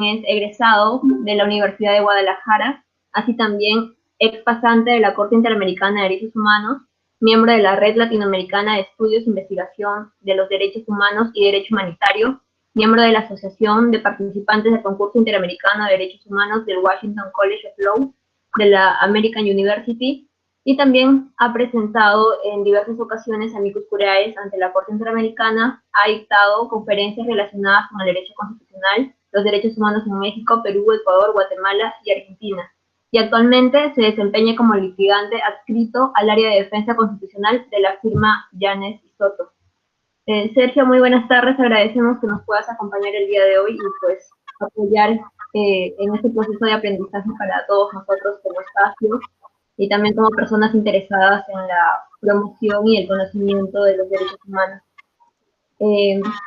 es egresado de la Universidad de Guadalajara, así también ex pasante de la Corte Interamericana de Derechos Humanos, miembro de la Red Latinoamericana de Estudios e Investigación de los Derechos Humanos y Derecho Humanitario, miembro de la Asociación de Participantes del Concurso Interamericano de Derechos Humanos del Washington College of Law, de la American University, y también ha presentado en diversas ocasiones amicus curiae ante la Corte Interamericana, ha dictado conferencias relacionadas con el derecho constitucional, los derechos humanos en México, Perú, Ecuador, Guatemala y Argentina, y actualmente se desempeña como litigante adscrito al área de defensa constitucional de la firma Yanes y Soto. Sergio, muy buenas tardes, agradecemos que nos puedas acompañar el día de hoy y pues apoyar en este proceso de aprendizaje para todos nosotros como espacio y también como personas interesadas en la promoción y el conocimiento de los derechos humanos.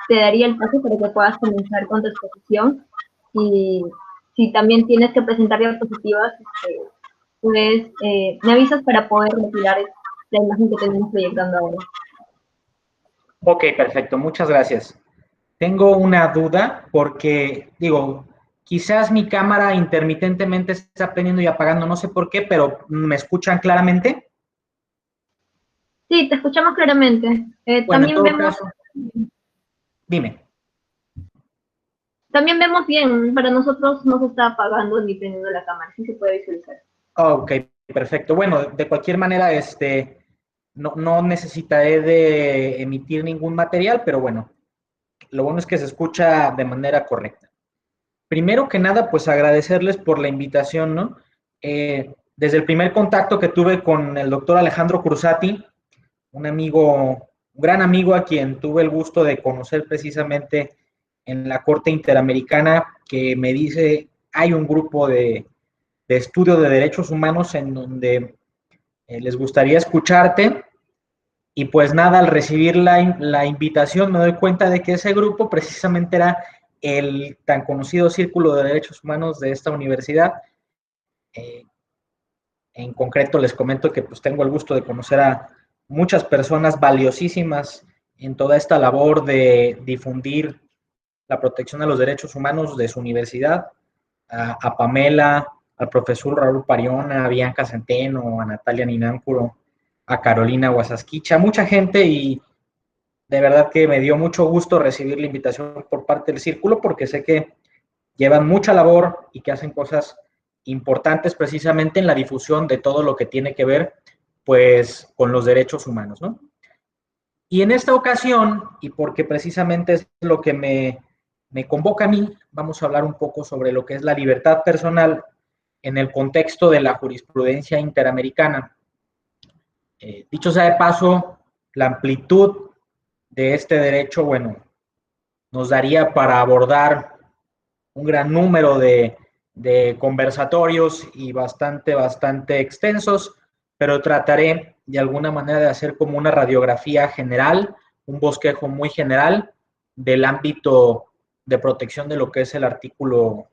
Te daría el paso para que puedas comenzar con tu exposición y si también tienes que presentar diapositivas, pues me avisas para poder retirar la imagen que tenemos proyectando ahora. Ok, perfecto, muchas gracias. Tengo una duda porque, digo, quizás mi cámara intermitentemente está prendiendo y apagando, no sé por qué, pero ¿me escuchan claramente? Sí, te escuchamos claramente. Bueno, también en todo vemos... caso, dime. También vemos bien, para nosotros no se está apagando ni prendiendo la cámara, sí se puede visualizar. Ok, perfecto. Bueno, de cualquier manera, no necesitaré de emitir ningún material, pero bueno, lo bueno es que se escucha de manera correcta. Primero que nada, pues agradecerles por la invitación, ¿no? Desde el primer contacto que tuve con el doctor Alejandro Cruzati, un amigo, un gran amigo a quien tuve el gusto de conocer precisamente en la Corte Interamericana, que me dice, hay un grupo de estudio de derechos humanos en donde les gustaría escucharte. Y pues nada, al recibir la invitación me doy cuenta de que ese grupo precisamente era el tan conocido Círculo de Derechos Humanos de esta universidad. En concreto les comento que pues tengo el gusto de conocer a muchas personas valiosísimas en toda esta labor de difundir la protección de los derechos humanos de su universidad, a Pamela, al profesor Raúl Pariona, a Bianca Centeno, a Natalia Nináncuro, a Carolina Guasasquicha, mucha gente, y de verdad que me dio mucho gusto recibir la invitación por parte del círculo porque sé que llevan mucha labor y que hacen cosas importantes precisamente en la difusión de todo lo que tiene que ver pues con los derechos humanos, ¿no? Y en esta ocasión, y porque precisamente es lo que me convoca a mí, vamos a hablar un poco sobre lo que es la libertad personal en el contexto de la jurisprudencia interamericana. Dicho sea de paso, la amplitud de este derecho, bueno, nos daría para abordar un gran número de conversatorios y bastante extensos, pero trataré de alguna manera de hacer como una radiografía general, un bosquejo muy general del ámbito de protección de lo que es el artículo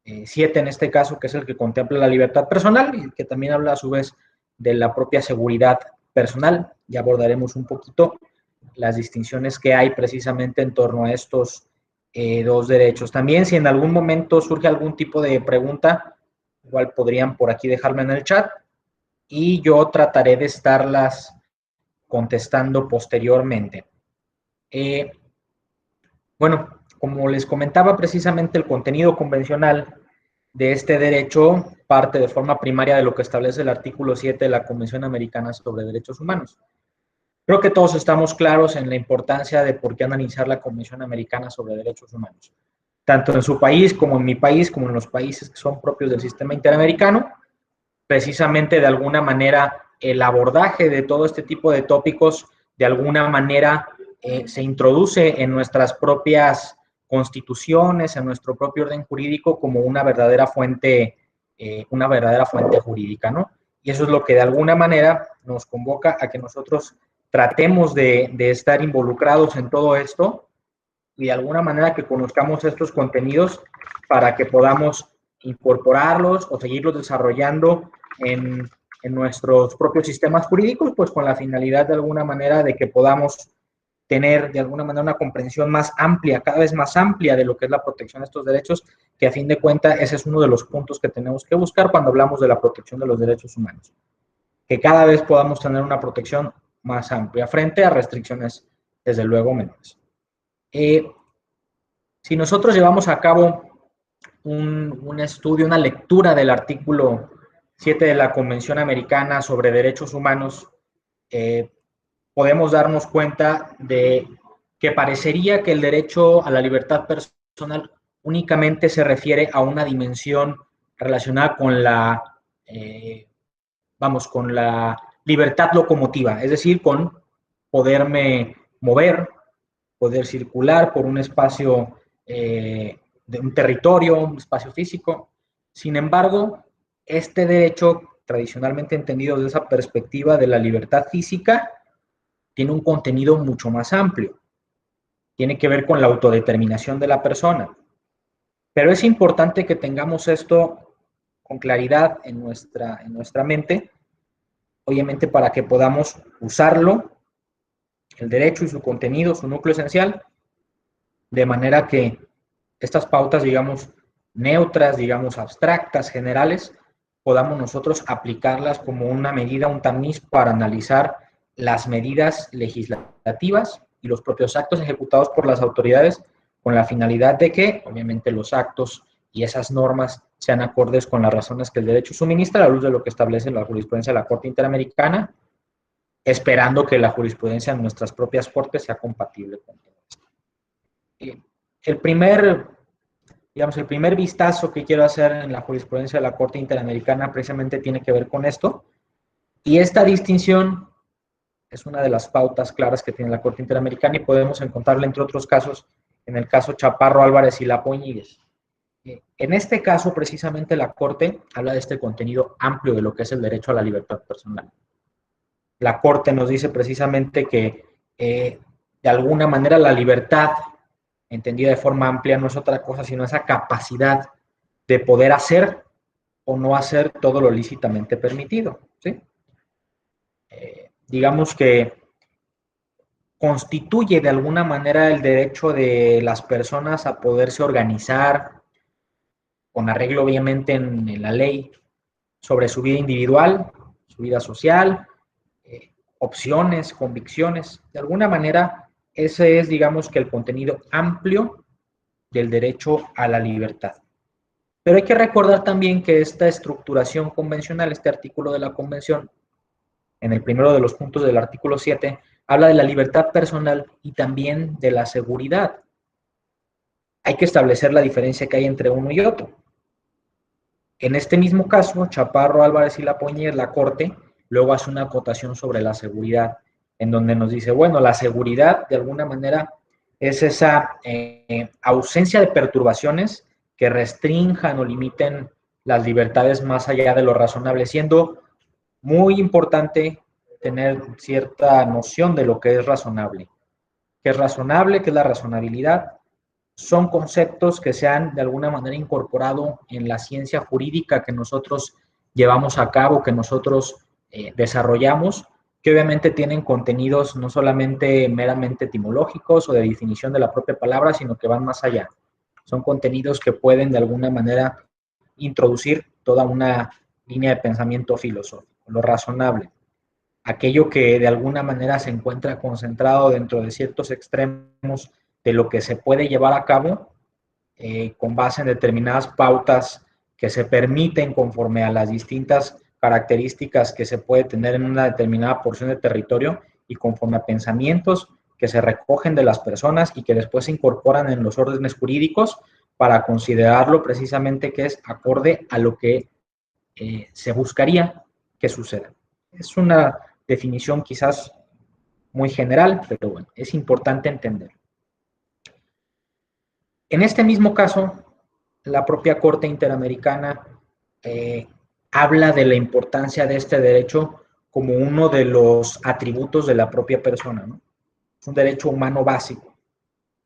7 en este caso, que es el que contempla la libertad personal y que también habla a su vez de la propia seguridad personal. Ya abordaremos un poquito las distinciones que hay precisamente en torno a estos dos derechos. También si en algún momento surge algún tipo de pregunta, igual podrían por aquí dejarme en el chat y yo trataré de estarlas contestando posteriormente. Bueno, como les comentaba, precisamente el contenido convencional de este derecho parte de forma primaria de lo que establece el artículo 7 de la Convención Americana sobre Derechos Humanos. Creo que todos estamos claros en la importancia de por qué analizar la Convención Americana sobre Derechos Humanos, tanto en su país como en mi país, como en los países que son propios del sistema interamericano. Precisamente de alguna manera el abordaje de todo este tipo de tópicos de alguna manera se introduce en nuestras propias constituciones, en nuestro propio orden jurídico como una verdadera fuente jurídica, ¿no? Y eso es lo que de alguna manera nos convoca a que nosotros tratemos de estar involucrados en todo esto y de alguna manera que conozcamos estos contenidos para que podamos incorporarlos o seguirlos desarrollando en nuestros propios sistemas jurídicos, pues con la finalidad de alguna manera de que podamos tener de alguna manera una comprensión más amplia, cada vez más amplia de lo que es la protección de estos derechos, que a fin de cuentas ese es uno de los puntos que tenemos que buscar cuando hablamos de la protección de los derechos humanos. Que cada vez podamos tener una protección más amplia frente a restricciones, desde luego, menores. Si nosotros llevamos a cabo un estudio, una lectura del artículo 7 de la Convención Americana sobre Derechos Humanos, podemos darnos cuenta de que parecería que el derecho a la libertad personal únicamente se refiere a una dimensión relacionada con con la libertad locomotiva, es decir, con poderme mover, poder circular por un espacio de un territorio, un espacio físico. Sin embargo, este derecho, tradicionalmente entendido desde esa perspectiva de la libertad física, tiene un contenido mucho más amplio. Tiene que ver con la autodeterminación de la persona. Pero es importante que tengamos esto con claridad en nuestra mente, obviamente para que podamos usarlo, el derecho y su contenido, su núcleo esencial, de manera que estas pautas, digamos, neutras, digamos, abstractas, generales, podamos nosotros aplicarlas como una medida, un tamiz para analizar las medidas legislativas y los propios actos ejecutados por las autoridades con la finalidad de que, obviamente, los actos y esas normas sean acordes con las razones que el derecho suministra a la luz de lo que establece la jurisprudencia de la Corte Interamericana, esperando que la jurisprudencia en nuestras propias cortes sea compatible con todo esto. El primer vistazo que quiero hacer en la jurisprudencia de la Corte Interamericana precisamente tiene que ver con esto, y esta distinción es una de las pautas claras que tiene la Corte Interamericana y podemos encontrarla, entre otros casos, en el caso Chaparro, Álvarez y Lapo Íñiguez. En este caso, precisamente, la Corte habla de este contenido amplio de lo que es el derecho a la libertad personal. La Corte nos dice precisamente que, de alguna manera, la libertad, entendida de forma amplia, no es otra cosa sino esa capacidad de poder hacer o no hacer todo lo lícitamente permitido, ¿sí? Digamos que constituye de alguna manera el derecho de las personas a poderse organizar, con arreglo obviamente en la ley, sobre su vida individual, su vida social, opciones, convicciones. De alguna manera, ese es, digamos, que el contenido amplio del derecho a la libertad. Pero hay que recordar también que esta estructuración convencional, este artículo de la Convención, en el primero de los puntos del artículo 7, habla de la libertad personal y también de la seguridad. Hay que establecer la diferencia que hay entre uno y otro. En este mismo caso, Chaparro, Álvarez y Lapo Íñiguez, la Corte luego hace una acotación sobre la seguridad, en donde nos dice, bueno, la seguridad de alguna manera es esa ausencia de perturbaciones que restrinjan o limiten las libertades más allá de lo razonable, siendo muy importante tener cierta noción de lo que es razonable. ¿Qué es razonable? ¿Qué es la razonabilidad? Son conceptos que se han de alguna manera incorporado en la ciencia jurídica que nosotros llevamos a cabo, que nosotros desarrollamos, que obviamente tienen contenidos no solamente meramente etimológicos o de definición de la propia palabra, sino que van más allá. Son contenidos que pueden de alguna manera introducir toda una línea de pensamiento filosófico, lo razonable, aquello que de alguna manera se encuentra concentrado dentro de ciertos extremos de lo que se puede llevar a cabo con base en determinadas pautas que se permiten conforme a las distintas características que se puede tener en una determinada porción de territorio y conforme a pensamientos que se recogen de las personas y que después se incorporan en los órdenes jurídicos para considerarlo precisamente que es acorde a lo que se buscaría que suceda. Es una definición quizás muy general, pero bueno, es importante entender. En este mismo caso, la propia Corte Interamericana habla de la importancia de este derecho como uno de los atributos de la propia persona, ¿no? Es un derecho humano básico.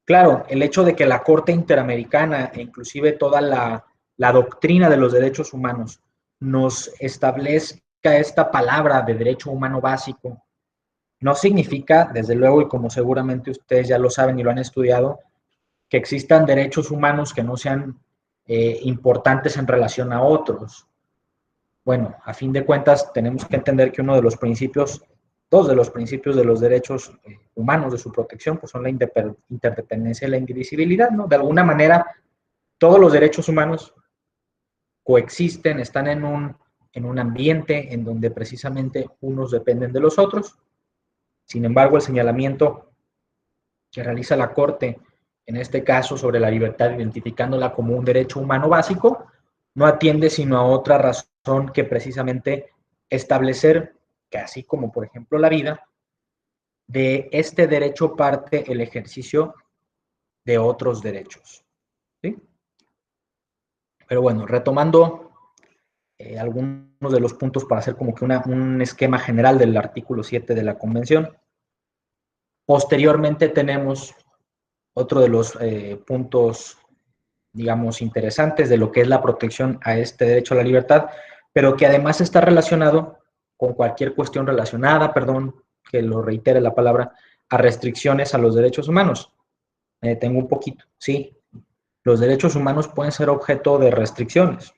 Claro, el hecho de que la Corte Interamericana e inclusive toda la doctrina de los derechos humanos nos establezca esta palabra de derecho humano básico, No significa, desde luego, y como seguramente ustedes ya lo saben y lo han estudiado, que existan derechos humanos que no sean importantes en relación a otros. Bueno, a fin de cuentas, tenemos que entender que uno de los principios, dos de los principios de los derechos humanos de su protección, pues son la interdependencia y la indivisibilidad, ¿no? De alguna manera, todos los derechos humanos coexisten, están en un ambiente en donde precisamente unos dependen de los otros. Sin embargo, el señalamiento que realiza la Corte, en este caso sobre la libertad, identificándola como un derecho humano básico, no atiende sino a otra razón que precisamente establecer que así como por ejemplo la vida, de este derecho parte el ejercicio de otros derechos. ¿Sí? Pero bueno, retomando algunos de los puntos para hacer como que un esquema general del artículo 7 de la Convención. Posteriormente tenemos otro de los puntos, digamos, interesantes de lo que es la protección a este derecho a la libertad, pero que además está relacionado con cualquier cuestión relacionada, perdón, que lo reitere la palabra, a restricciones a los derechos humanos. Me detengo un poquito. Sí, los derechos humanos pueden ser objeto de restricciones.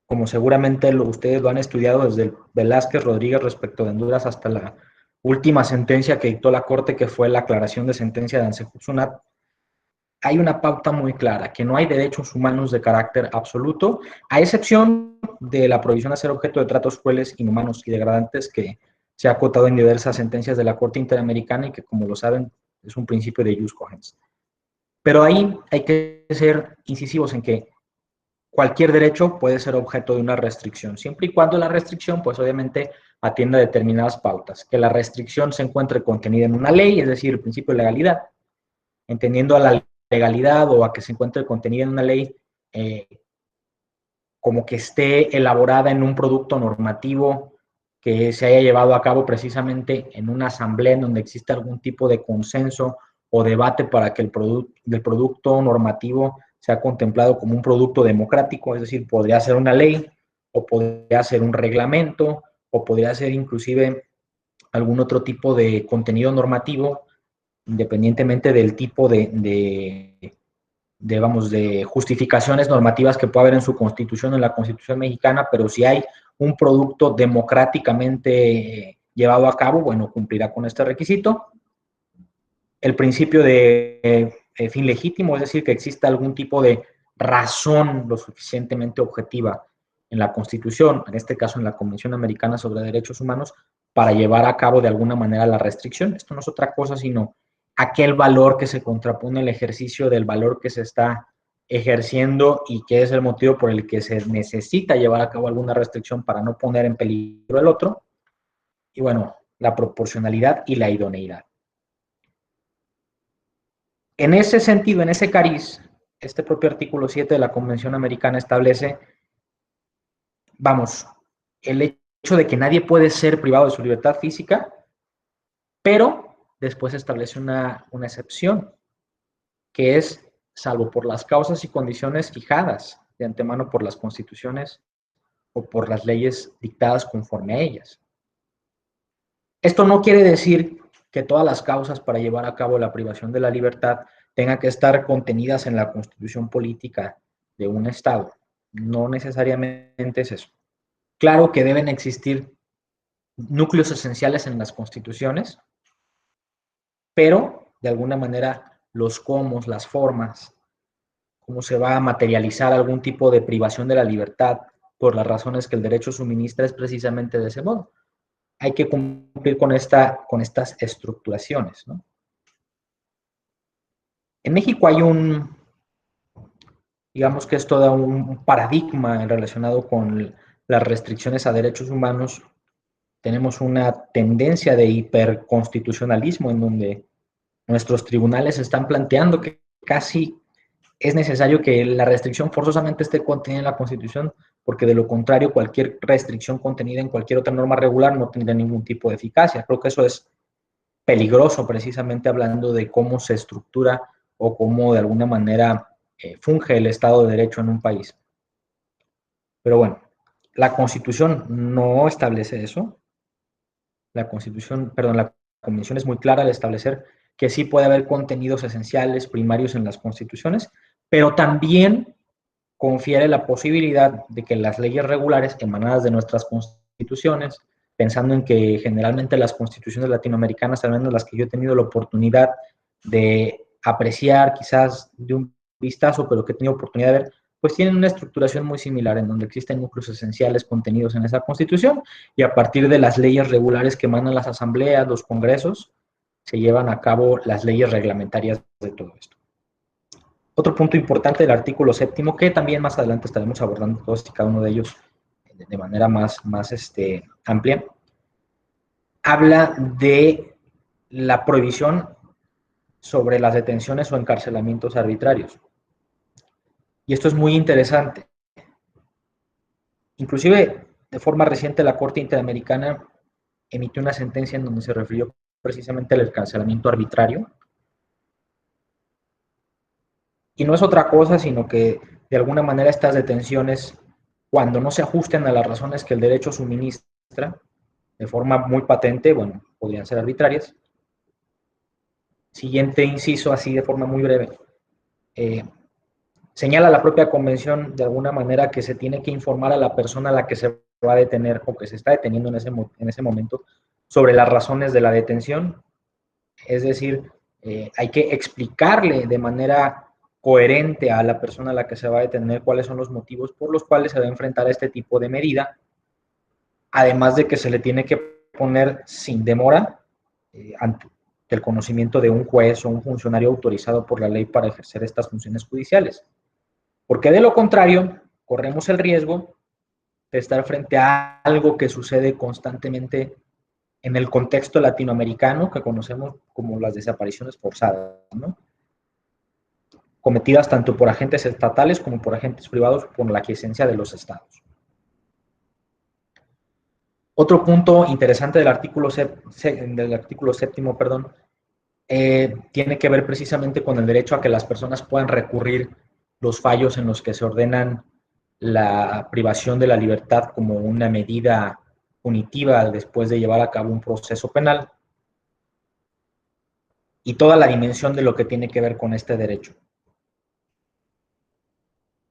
Como seguramente ustedes lo han estudiado desde el Velázquez Rodríguez respecto de Honduras hasta la última sentencia que dictó la Corte, que fue la aclaración de sentencia de Ansejutsunat, hay una pauta muy clara, que no hay derechos humanos de carácter absoluto, a excepción de la prohibición de ser objeto de tratos crueles, inhumanos y degradantes que se ha acotado en diversas sentencias de la Corte Interamericana y que, como lo saben, es un principio de jus cogens. Pero ahí hay que ser incisivos en que cualquier derecho puede ser objeto de una restricción, siempre y cuando la restricción, pues obviamente, atienda a determinadas pautas. Que la restricción se encuentre contenida en una ley, es decir, el principio de legalidad, entendiendo a la legalidad o a que se encuentre contenida en una ley como que esté elaborada en un producto normativo que se haya llevado a cabo precisamente en una asamblea en donde existe algún tipo de consenso o debate para que el producto normativo sea contemplado como un producto democrático, es decir, podría ser una ley o podría ser un reglamento o podría ser inclusive algún otro tipo de contenido normativo, independientemente del tipo de justificaciones normativas que pueda haber en su constitución, en la Constitución mexicana, pero si hay un producto democráticamente llevado a cabo, bueno, cumplirá con este requisito. El principio de fin legítimo, es decir, que exista algún tipo de razón lo suficientemente objetiva en la Constitución, en este caso en la Convención Americana sobre Derechos Humanos, para llevar a cabo de alguna manera la restricción. Esto no es otra cosa sino aquel valor que se contrapone al ejercicio del valor que se está ejerciendo y que es el motivo por el que se necesita llevar a cabo alguna restricción para no poner en peligro el otro. Y bueno, la proporcionalidad y la idoneidad. En ese sentido, en ese cariz, este propio artículo 7 de la Convención Americana establece, vamos, el hecho de que nadie puede ser privado de su libertad física, pero después establece una excepción, que es salvo por las causas y condiciones fijadas de antemano por las constituciones o por las leyes dictadas conforme a ellas. Esto no quiere decir que todas las causas para llevar a cabo la privación de la libertad tengan que estar contenidas en la constitución política de un Estado. No necesariamente es eso. Claro que deben existir núcleos esenciales en las constituciones, pero de alguna manera los cómo, las formas, cómo se va a materializar algún tipo de privación de la libertad por las razones que el derecho suministra es precisamente de ese modo. Hay que cumplir con estas estructuraciones, ¿no? En México hay digamos que es todo un paradigma relacionado con las restricciones a derechos humanos. Tenemos una tendencia de hiperconstitucionalismo en donde nuestros tribunales están planteando que casi es necesario que la restricción forzosamente esté contenida en la Constitución, porque de lo contrario cualquier restricción contenida en cualquier otra norma regular no tendría ningún tipo de eficacia. Creo que eso es peligroso, precisamente hablando de cómo se estructura o cómo de alguna manera funge el Estado de Derecho en un país. Pero bueno, la Constitución no establece eso. la Constitución, perdón, la Convención es muy clara al establecer que sí puede haber contenidos esenciales, primarios en las constituciones, pero también confiere la posibilidad de que las leyes regulares emanadas de nuestras constituciones, pensando en que generalmente las constituciones latinoamericanas, al menos las que yo he tenido la oportunidad de apreciar quizás de un vistazo, pero que he tenido oportunidad de ver, pues tienen una estructuración muy similar en donde existen núcleos esenciales contenidos en esa constitución y a partir de las leyes regulares que emanan las asambleas, los congresos, se llevan a cabo las leyes reglamentarias de todo esto. Otro punto importante del artículo 7, que también más adelante estaremos abordando todos y cada uno de ellos de manera más amplia, habla de la prohibición sobre las detenciones o encarcelamientos arbitrarios. Y esto es muy interesante. Inclusive, de forma reciente, la Corte Interamericana emitió una sentencia en donde se refirió precisamente al encarcelamiento arbitrario. Y no es otra cosa, sino que de alguna manera estas detenciones, cuando no se ajusten a las razones que el derecho suministra, de forma muy patente, bueno, podrían ser arbitrarias. Siguiente inciso, así de forma muy breve. Señala la propia convención de alguna manera que se tiene que informar a la persona a la que se va a detener o que se está deteniendo en ese momento sobre las razones de la detención. Es decir, hay que explicarle de manera coherente a la persona a la que se va a detener cuáles son los motivos por los cuales se va a enfrentar a este tipo de medida, además de que se le tiene que poner sin demora ante el conocimiento de un juez o un funcionario autorizado por la ley para ejercer estas funciones judiciales. Porque de lo contrario, corremos el riesgo de estar frente a algo que sucede constantemente en el contexto latinoamericano que conocemos como las desapariciones forzadas, ¿no? Cometidas tanto por agentes estatales como por agentes privados por la quiesencia de los estados. Otro punto interesante del artículo 7, tiene que ver precisamente con el derecho a que las personas puedan recurrir los fallos en los que se ordenan la privación de la libertad como una medida punitiva después de llevar a cabo un proceso penal y toda la dimensión de lo que tiene que ver con este derecho.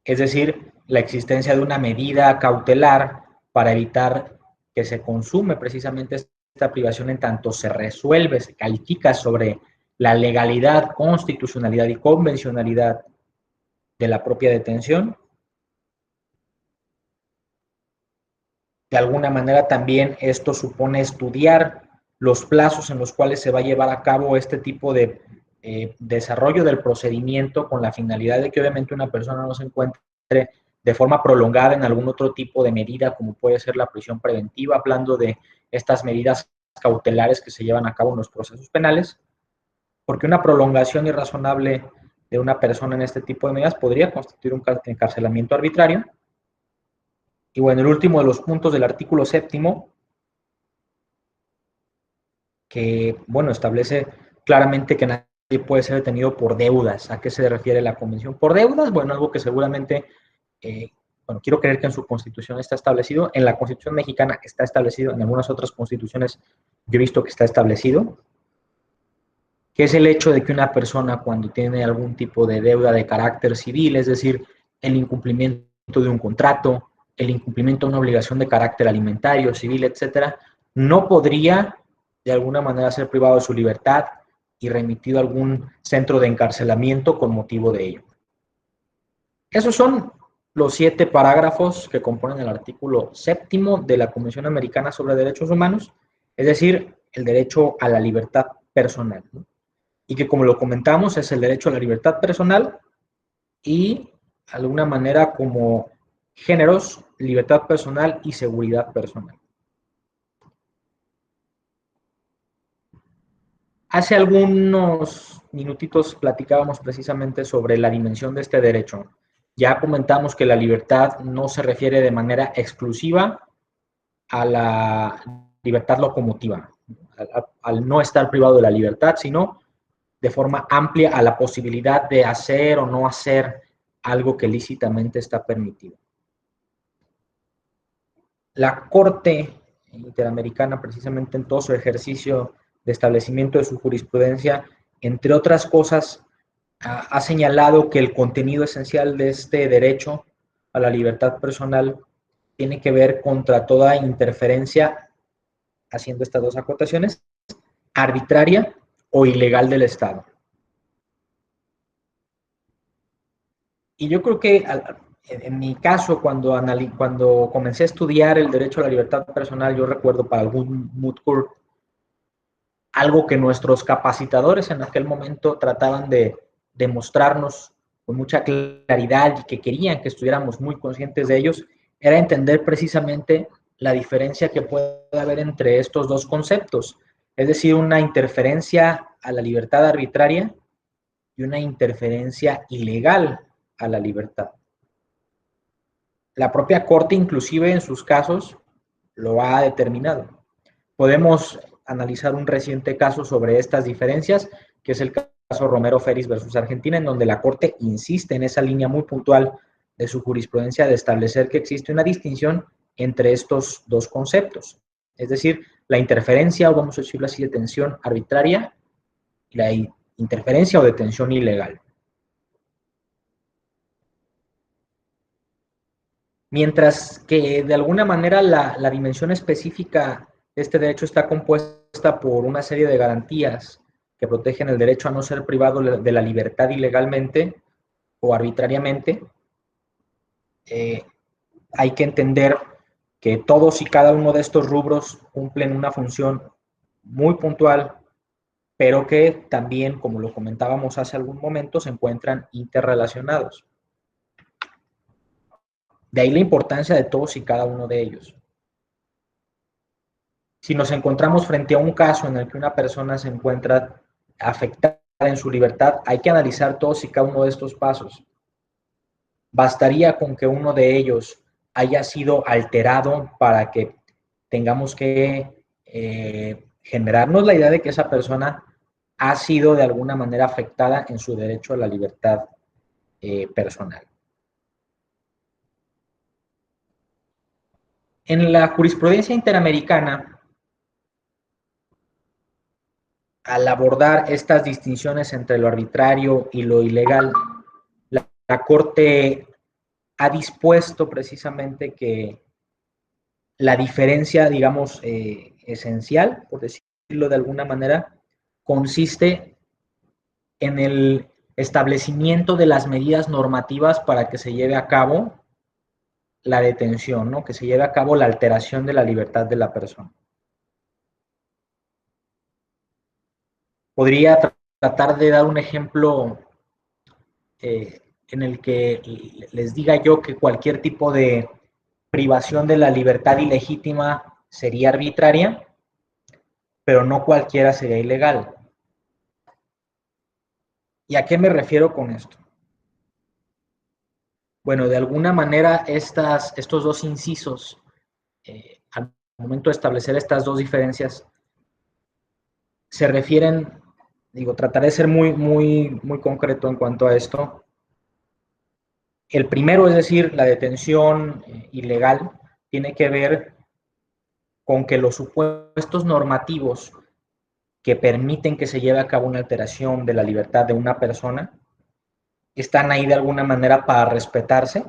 Es decir, la existencia de una medida cautelar para evitar que se consume precisamente esta privación en tanto se resuelve, se califica sobre la legalidad, constitucionalidad y convencionalidad de la propia detención. De alguna manera también esto supone estudiar los plazos en los cuales se va a llevar a cabo este tipo de desarrollo del procedimiento con la finalidad de que obviamente una persona no se encuentre de forma prolongada en algún otro tipo de medida como puede ser la prisión preventiva, hablando de estas medidas cautelares que se llevan a cabo en los procesos penales, porque una prolongación irrazonable de una persona en este tipo de medidas podría constituir un encarcelamiento arbitrario. Y bueno, el último de los puntos del artículo 7, que, bueno, establece claramente que nadie puede ser detenido por deudas. ¿A qué se refiere la convención? Por deudas, bueno, algo que seguramente, bueno, quiero creer que en su constitución está establecido, en la constitución mexicana está establecido, en algunas otras constituciones yo he visto que está establecido, que es el hecho de que una persona cuando tiene algún tipo de deuda de carácter civil, es decir, el incumplimiento de un contrato, el incumplimiento de una obligación de carácter alimentario, civil, etcétera, no podría de alguna manera ser privado de su libertad y remitido a algún centro de encarcelamiento con motivo de ello. Esos son los 7 parágrafos que componen el artículo 7 de la Convención Americana sobre Derechos Humanos, es decir, el derecho a la libertad personal, ¿no? Y que, como lo comentamos, es el derecho a la libertad personal y, de alguna manera, como géneros, libertad personal y seguridad personal. Hace algunos minutitos platicábamos precisamente sobre la dimensión de este derecho. Ya comentamos que la libertad no se refiere de manera exclusiva a la libertad locomotiva, al no estar privado de la libertad, sino de forma amplia a la posibilidad de hacer o no hacer algo que lícitamente está permitido. La Corte Interamericana, precisamente en todo su ejercicio de establecimiento de su jurisprudencia, entre otras cosas, ha señalado que el contenido esencial de este derecho a la libertad personal tiene que ver contra toda interferencia, haciendo estas dos acotaciones, arbitraria o ilegal del Estado. Y yo creo que en mi caso, cuando comencé a estudiar el derecho a la libertad personal, yo recuerdo para algún moot court, algo que nuestros capacitadores en aquel momento trataban de demostrarnos con mucha claridad y que querían que estuviéramos muy conscientes de ellos, era entender precisamente la diferencia que puede haber entre estos dos conceptos, es decir, una interferencia a la libertad arbitraria y una interferencia ilegal a la libertad. La propia Corte, inclusive en sus casos, lo ha determinado. Podemos analizar un reciente caso sobre estas diferencias, que es el caso Romero Ferris versus Argentina, en donde la Corte insiste en esa línea muy puntual de su jurisprudencia de establecer que existe una distinción entre estos dos conceptos. Es decir, la interferencia, o vamos a decirlo así, detención arbitraria y la interferencia o detención ilegal. Mientras que de alguna manera la dimensión específica de este derecho está compuesta por una serie de garantías que protegen el derecho a no ser privado de la libertad ilegalmente o arbitrariamente, hay que entender que todos y cada uno de estos rubros cumplen una función muy puntual, pero que también, como lo comentábamos hace algún momento, se encuentran interrelacionados. De ahí la importancia de todos y cada uno de ellos. Si nos encontramos frente a un caso en el que una persona se encuentra afectada en su libertad, hay que analizar todos y cada uno de estos pasos. Bastaría con que uno de ellos haya sido alterado para que tengamos que generarnos la idea de que esa persona ha sido de alguna manera afectada en su derecho a la libertad personal. En la jurisprudencia interamericana, al abordar estas distinciones entre lo arbitrario y lo ilegal, la Corte ha dispuesto precisamente que la diferencia, digamos, esencial, por decirlo de alguna manera, consiste en el establecimiento de las medidas normativas para que se lleve a cabo la detención, ¿no? Que se lleve a cabo la alteración de la libertad de la persona. Podría tratar de dar un ejemplo en el que les diga yo que cualquier tipo de privación de la libertad ilegítima sería arbitraria, pero no cualquiera sería ilegal. ¿Y a qué me refiero con esto? Bueno, de alguna manera estos dos incisos, al momento de establecer estas dos diferencias, se refieren, digo, trataré de ser muy concreto en cuanto a esto. El primero, es decir, la detención ilegal, tiene que ver con que los supuestos normativos que permiten que se lleve a cabo una alteración de la libertad de una persona están ahí de alguna manera para respetarse,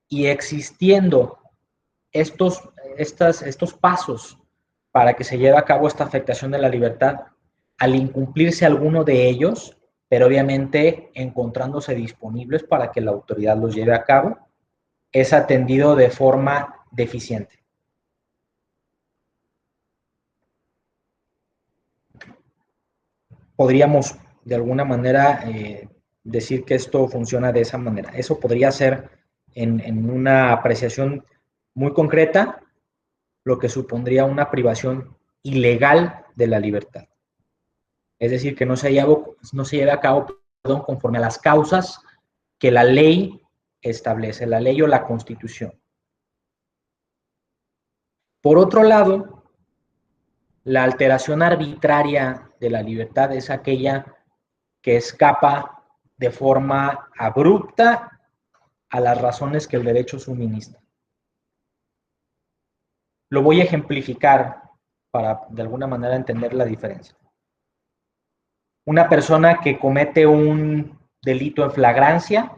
y existiendo estos pasos para que se lleve a cabo esta afectación de la libertad, al incumplirse alguno de ellos, pero obviamente encontrándose disponibles para que la autoridad los lleve a cabo, es atendido de forma deficiente. Podríamos de alguna manera decir que esto funciona de esa manera. Eso podría ser en una apreciación muy concreta lo que supondría una privación ilegal de la libertad. Es decir, que no se lleve a cabo, conforme a las causas que la ley establece, la ley o la Constitución. Por otro lado, la alteración arbitraria de la libertad es aquella que escapa de forma abrupta a las razones que el derecho suministra. Lo voy a ejemplificar para de alguna manera entender la diferencia. Una persona que comete un delito en flagrancia,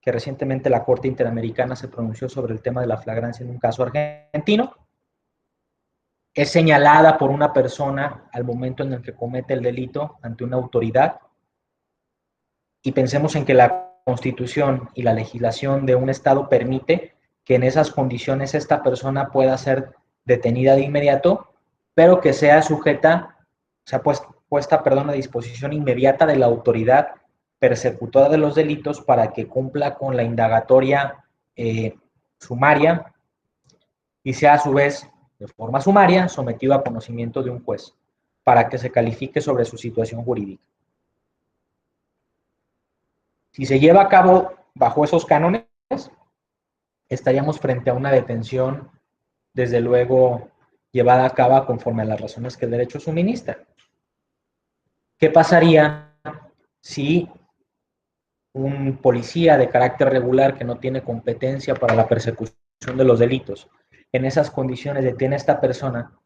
que recientemente la Corte Interamericana se pronunció sobre el tema de la flagrancia en un caso argentino, es señalada por una persona al momento en el que comete el delito ante una autoridad, y pensemos en que la Constitución y la legislación de un Estado permite que en esas condiciones esta persona pueda ser detenida de inmediato, pero que sea sujeta, o sea, puesta a disposición inmediata de la autoridad persecutora de los delitos para que cumpla con la indagatoria sumaria y sea a su vez, de forma sumaria, sometido a conocimiento de un juez para que se califique sobre su situación jurídica. Si se lleva a cabo bajo esos cánones, estaríamos frente a una detención, desde luego, llevada a cabo conforme a las razones que el derecho suministra. ¿Qué pasaría si un policía de carácter regular que no tiene competencia para la persecución de los delitos, en esas condiciones detiene a esta persona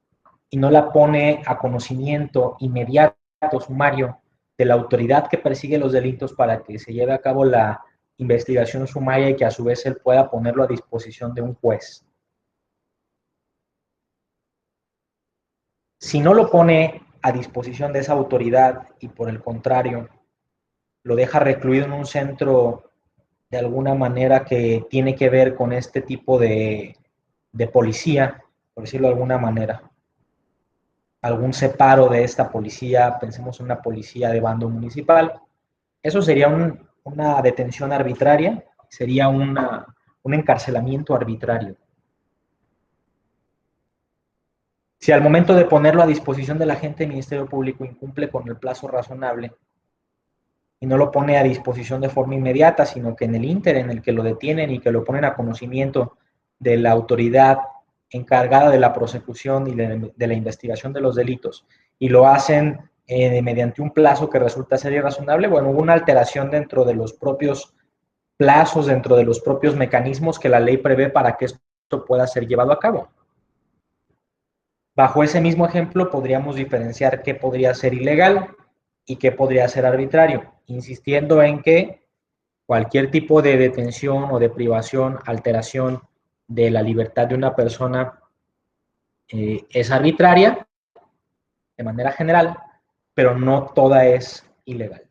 y no la pone a conocimiento inmediato, sumario, de la autoridad que persigue los delitos para que se lleve a cabo la investigación sumaria y que a su vez él pueda ponerlo a disposición de un juez? Si no lo pone a disposición de esa autoridad y por el contrario lo deja recluido en un centro de alguna manera que tiene que ver con este tipo de policía, por decirlo de alguna manera, algún separo de esta policía, pensemos en una policía de bando municipal, eso sería una detención arbitraria, sería un encarcelamiento arbitrario. Si al momento de ponerlo a disposición del agente del Ministerio Público incumple con el plazo razonable y no lo pone a disposición de forma inmediata, sino que en el ínter en el que lo detienen y que lo ponen a conocimiento de la autoridad encargada de la prosecución y de la investigación de los delitos, y lo hacen mediante un plazo que resulta ser irrazonable, bueno, hubo una alteración dentro de los propios plazos, dentro de los propios mecanismos que la ley prevé para que esto pueda ser llevado a cabo. Bajo ese mismo ejemplo podríamos diferenciar qué podría ser ilegal y qué podría ser arbitrario, insistiendo en que cualquier tipo de detención o de privación, alteración de la libertad de una persona es arbitraria de manera general, pero no toda es ilegal.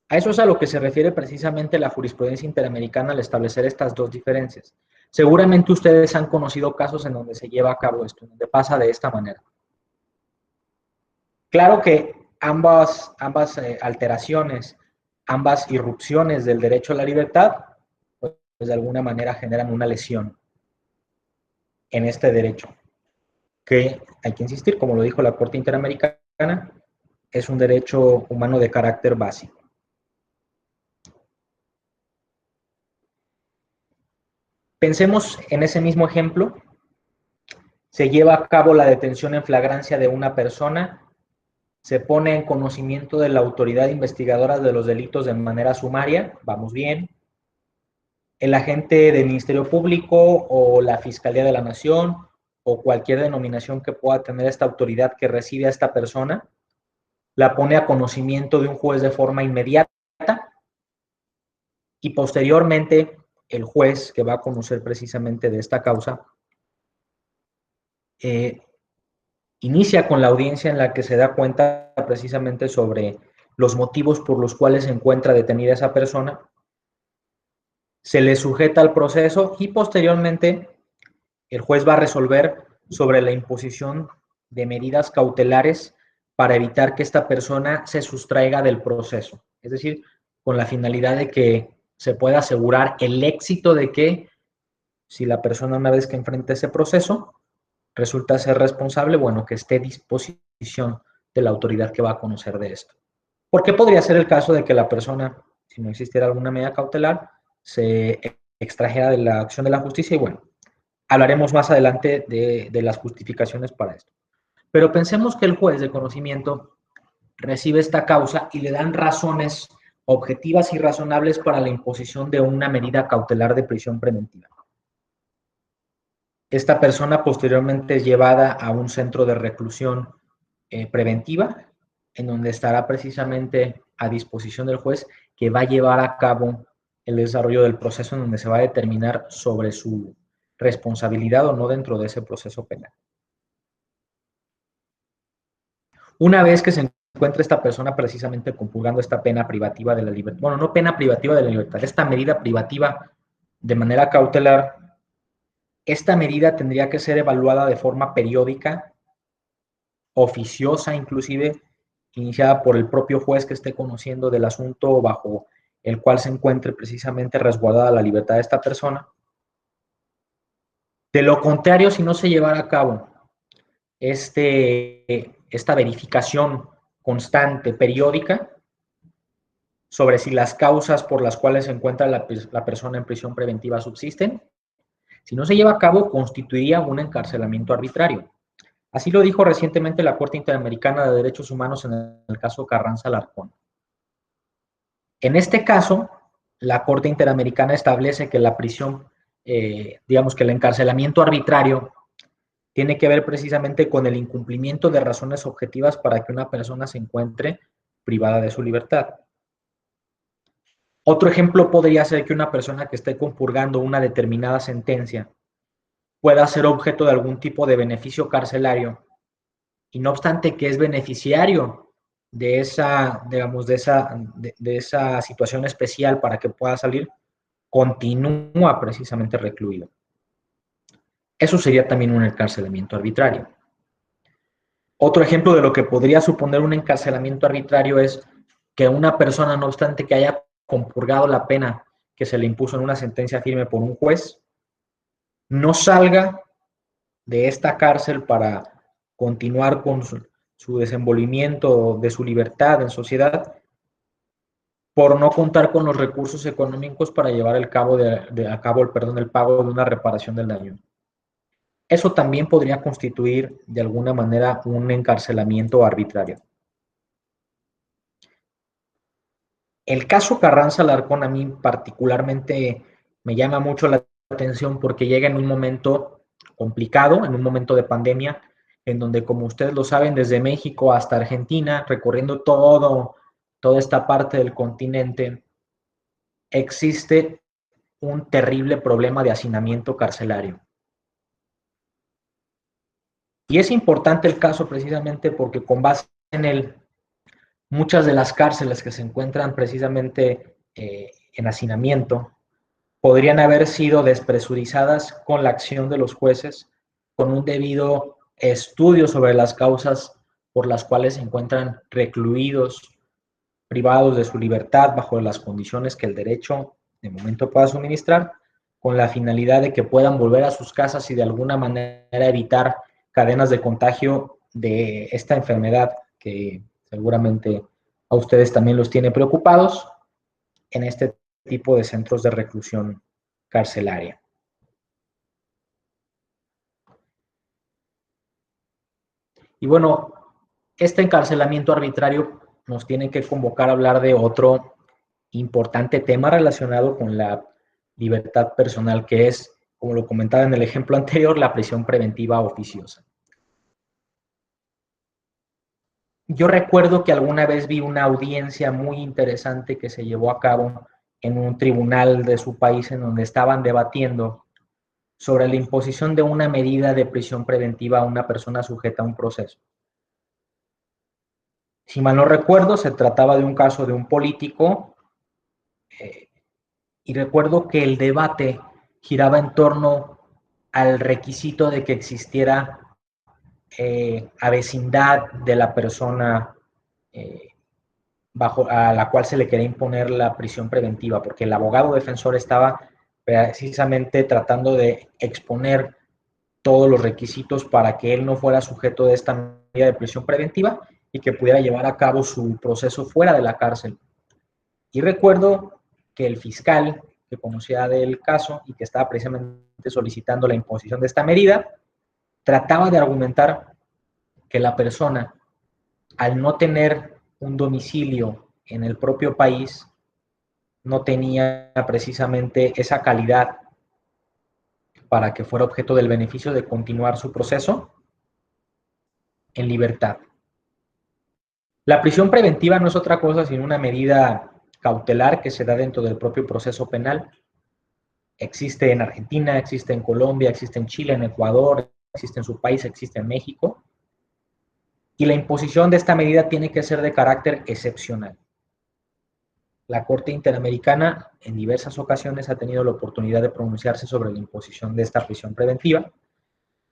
A eso es a lo que se refiere precisamente la jurisprudencia interamericana al establecer estas dos diferencias. Seguramente ustedes han conocido casos en donde se lleva a cabo esto, donde pasa de esta manera. Claro que ambas alteraciones, ambas irrupciones del derecho a la libertad, pues de alguna manera generan una lesión en este derecho, que hay que insistir, como lo dijo la Corte Interamericana, es un derecho humano de carácter básico. Pensemos en ese mismo ejemplo. Se lleva a cabo la detención en flagrancia de una persona, se pone en conocimiento de la autoridad investigadora de los delitos de manera sumaria, vamos bien. El agente del Ministerio Público o la Fiscalía de la Nación o cualquier denominación que pueda tener esta autoridad que recibe a esta persona, la pone a conocimiento de un juez de forma inmediata y posteriormente el juez que va a conocer precisamente de esta causa inicia con la audiencia en la que se da cuenta precisamente sobre los motivos por los cuales se encuentra detenida esa persona, se le sujeta al proceso y posteriormente el juez va a resolver sobre la imposición de medidas cautelares para evitar que esta persona se sustraiga del proceso. Es decir, con la finalidad de que se pueda asegurar el éxito de que si la persona una vez que enfrenta ese proceso resulta ser responsable, bueno, que esté a disposición de la autoridad que va a conocer de esto. ¿Por qué podría ser el caso de que la persona, si no existiera alguna medida cautelar, se extrajera de la acción de la justicia? Y bueno, hablaremos más adelante de las justificaciones para esto. Pero pensemos que el juez de conocimiento recibe esta causa y le dan razones objetivas y razonables para la imposición de una medida cautelar de prisión preventiva. Esta persona posteriormente es llevada a un centro de reclusión preventiva, en donde estará precisamente a disposición del juez, que va a llevar a cabo el desarrollo del proceso en donde se va a determinar sobre su responsabilidad o no dentro de ese proceso penal. Una vez que se encuentra esta persona precisamente compurgando esta pena privativa de la libertad, bueno, no pena privativa de la libertad, esta medida privativa de manera cautelar, esta medida tendría que ser evaluada de forma periódica, oficiosa inclusive, iniciada por el propio juez que esté conociendo del asunto bajo el cual se encuentre precisamente resguardada la libertad de esta persona. De lo contrario, si no se llevara a cabo esta verificación constante, periódica, sobre si las causas por las cuales se encuentra la persona en prisión preventiva subsisten, si no se lleva a cabo, constituiría un encarcelamiento arbitrario. Así lo dijo recientemente la Corte Interamericana de Derechos Humanos en el caso Carranza-Alarcón. En este caso, la Corte Interamericana establece que la prisión, digamos que el encarcelamiento arbitrario tiene que ver precisamente con el incumplimiento de razones objetivas para que una persona se encuentre privada de su libertad. Otro ejemplo podría ser que una persona que esté compurgando una determinada sentencia pueda ser objeto de algún tipo de beneficio carcelario y no obstante que es beneficiario de esa, digamos, de esa situación especial para que pueda salir, continúa precisamente recluido. Eso sería también un encarcelamiento arbitrario. Otro ejemplo de lo que podría suponer un encarcelamiento arbitrario es que una persona, no obstante que haya compurgado la pena que se le impuso en una sentencia firme por un juez, no salga de esta cárcel para continuar con su desenvolvimiento de su libertad en sociedad, por no contar con los recursos económicos para llevar el pago de una reparación del daño. Eso también podría constituir de alguna manera un encarcelamiento arbitrario. El caso Carranza-Alarcón a mí particularmente me llama mucho la atención porque llega en un momento complicado, en un momento de pandemia, en donde, como ustedes lo saben, desde México hasta Argentina, recorriendo toda esta parte del continente, existe un terrible problema de hacinamiento carcelario. Y es importante el caso precisamente porque con base en él, muchas de las cárceles que se encuentran precisamente en hacinamiento podrían haber sido despresurizadas con la acción de los jueces, con un debido estudio sobre las causas por las cuales se encuentran recluidos, privados de su libertad bajo las condiciones que el derecho de momento pueda suministrar, con la finalidad de que puedan volver a sus casas y de alguna manera evitar cadenas de contagio de esta enfermedad que seguramente a ustedes también los tiene preocupados en este tipo de centros de reclusión carcelaria. Y bueno, este encarcelamiento arbitrario nos tiene que convocar a hablar de otro importante tema relacionado con la libertad personal, que es, como lo comentaba en el ejemplo anterior, la prisión preventiva oficiosa. Yo recuerdo que alguna vez vi una audiencia muy interesante que se llevó a cabo en un tribunal de su país en donde estaban debatiendo sobre la imposición de una medida de prisión preventiva a una persona sujeta a un proceso. Si mal no recuerdo, se trataba de un caso de un político y recuerdo que el debate giraba en torno al requisito de que existiera a vecindad de la persona a la cual se le quería imponer la prisión preventiva, porque el abogado defensor estaba precisamente tratando de exponer todos los requisitos para que él no fuera sujeto de esta medida de prisión preventiva y que pudiera llevar a cabo su proceso fuera de la cárcel. Y recuerdo que el fiscal que conocía del caso y que estaba precisamente solicitando la imposición de esta medida, trataba de argumentar que la persona, al no tener un domicilio en el propio país, no tenía precisamente esa calidad para que fuera objeto del beneficio de continuar su proceso en libertad. La prisión preventiva no es otra cosa sino una medida cautelar que se da dentro del propio proceso penal. Existe en Argentina, existe en Colombia, existe en Chile, en Ecuador, existe en su país, existe en México. Y la imposición de esta medida tiene que ser de carácter excepcional. La Corte Interamericana en diversas ocasiones ha tenido la oportunidad de pronunciarse sobre la imposición de esta prisión preventiva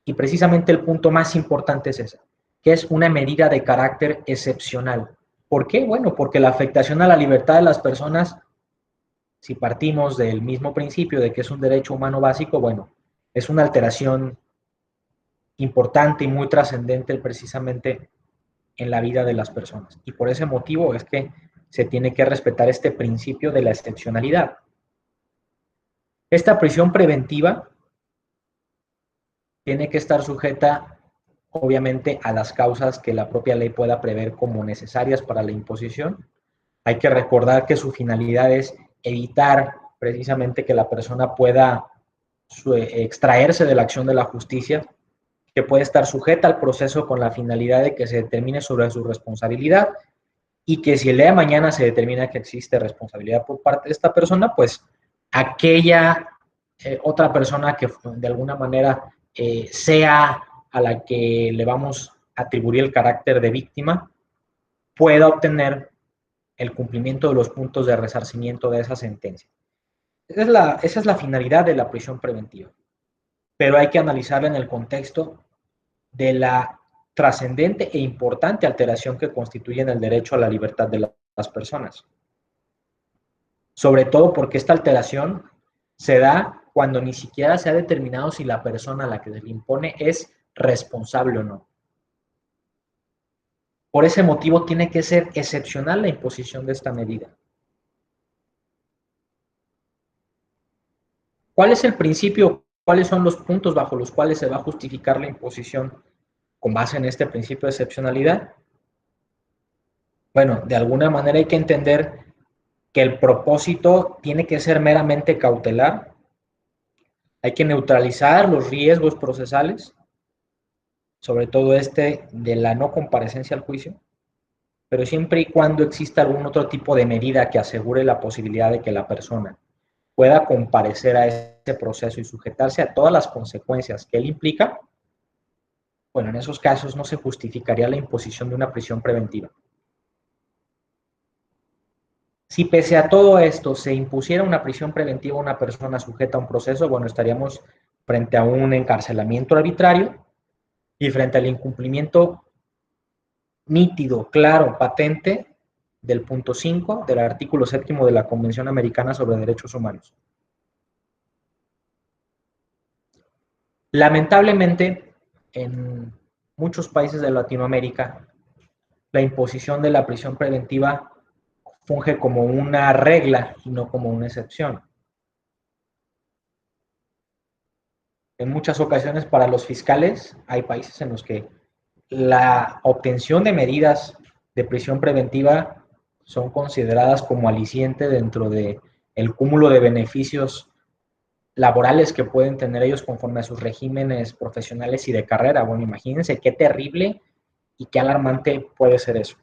y precisamente el punto más importante es ese, que es una medida de carácter excepcional. ¿Por qué? Bueno, porque la afectación a la libertad de las personas, si partimos del mismo principio de que es un derecho humano básico, bueno, es una alteración importante y muy trascendente precisamente en la vida de las personas. Y por ese motivo es que se tiene que respetar este principio de la excepcionalidad. Esta prisión preventiva tiene que estar sujeta, obviamente, a las causas que la propia ley pueda prever como necesarias para la imposición. Hay que recordar que su finalidad es evitar precisamente que la persona pueda extraerse de la acción de la justicia, que puede estar sujeta al proceso con la finalidad de que se determine sobre su responsabilidad y que si el día de mañana se determina que existe responsabilidad por parte de esta persona, pues aquella otra persona que de alguna manera sea a la que le vamos a atribuir el carácter de víctima, pueda obtener el cumplimiento de los puntos de resarcimiento de esa sentencia. Esa es la finalidad de la prisión preventiva, pero hay que analizarla en el contexto de la trascendente e importante alteración que constituye el derecho a la libertad de las personas. Sobre todo porque esta alteración se da cuando ni siquiera se ha determinado si la persona a la que se le impone es responsable o no. Por ese motivo tiene que ser excepcional la imposición de esta medida. ¿Cuál es el principio? ¿Cuáles son los puntos bajo los cuales se va a justificar la imposición con base en este principio de excepcionalidad? Bueno, de alguna manera hay que entender que el propósito tiene que ser meramente cautelar. Hay que neutralizar los riesgos procesales, sobre todo de la no comparecencia al juicio, pero siempre y cuando exista algún otro tipo de medida que asegure la posibilidad de que la persona pueda comparecer a ese proceso y sujetarse a todas las consecuencias que él implica, bueno, en esos casos no se justificaría la imposición de una prisión preventiva. Si pese a todo esto se impusiera una prisión preventiva a una persona sujeta a un proceso, bueno, estaríamos frente a un encarcelamiento arbitrario y frente al incumplimiento nítido, claro, patente del punto 5 del artículo 7º de la Convención Americana sobre Derechos Humanos. Lamentablemente, en muchos países de Latinoamérica, la imposición de la prisión preventiva funge como una regla y no como una excepción. En muchas ocasiones para los fiscales hay países en los que la obtención de medidas de prisión preventiva son consideradas como aliciente dentro del cúmulo de beneficios laborales que pueden tener ellos conforme a sus regímenes profesionales y de carrera. Bueno, imagínense qué terrible y qué alarmante puede ser eso.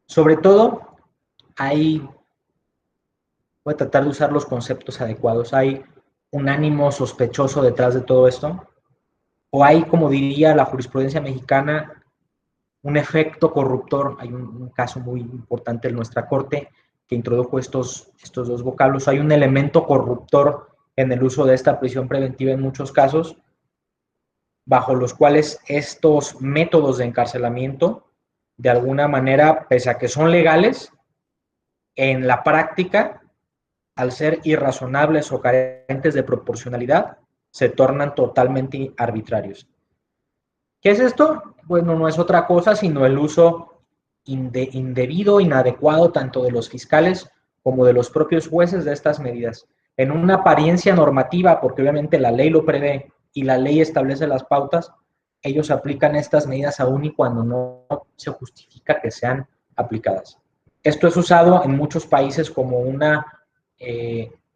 Sobre todo, voy a tratar de usar los conceptos adecuados. ¿Hay un ánimo sospechoso detrás de todo esto? ¿O hay, como diría la jurisprudencia mexicana, un efecto corruptor? Hay un caso muy importante en nuestra corte que introdujo estos dos vocablos. Hay un elemento corruptor en el uso de esta prisión preventiva en muchos casos, bajo los cuales estos métodos de encarcelamiento, de alguna manera, pese a que son legales, en la práctica, al ser irrazonables o carentes de proporcionalidad, se tornan totalmente arbitrarios. ¿Qué es esto? Bueno, no es otra cosa sino el uso indebido, inadecuado, tanto de los fiscales como de los propios jueces de estas medidas. En una apariencia normativa, porque obviamente la ley lo prevé y la ley establece las pautas, ellos aplican estas medidas aún y cuando no se justifica que sean aplicadas. Esto es usado en muchos países como una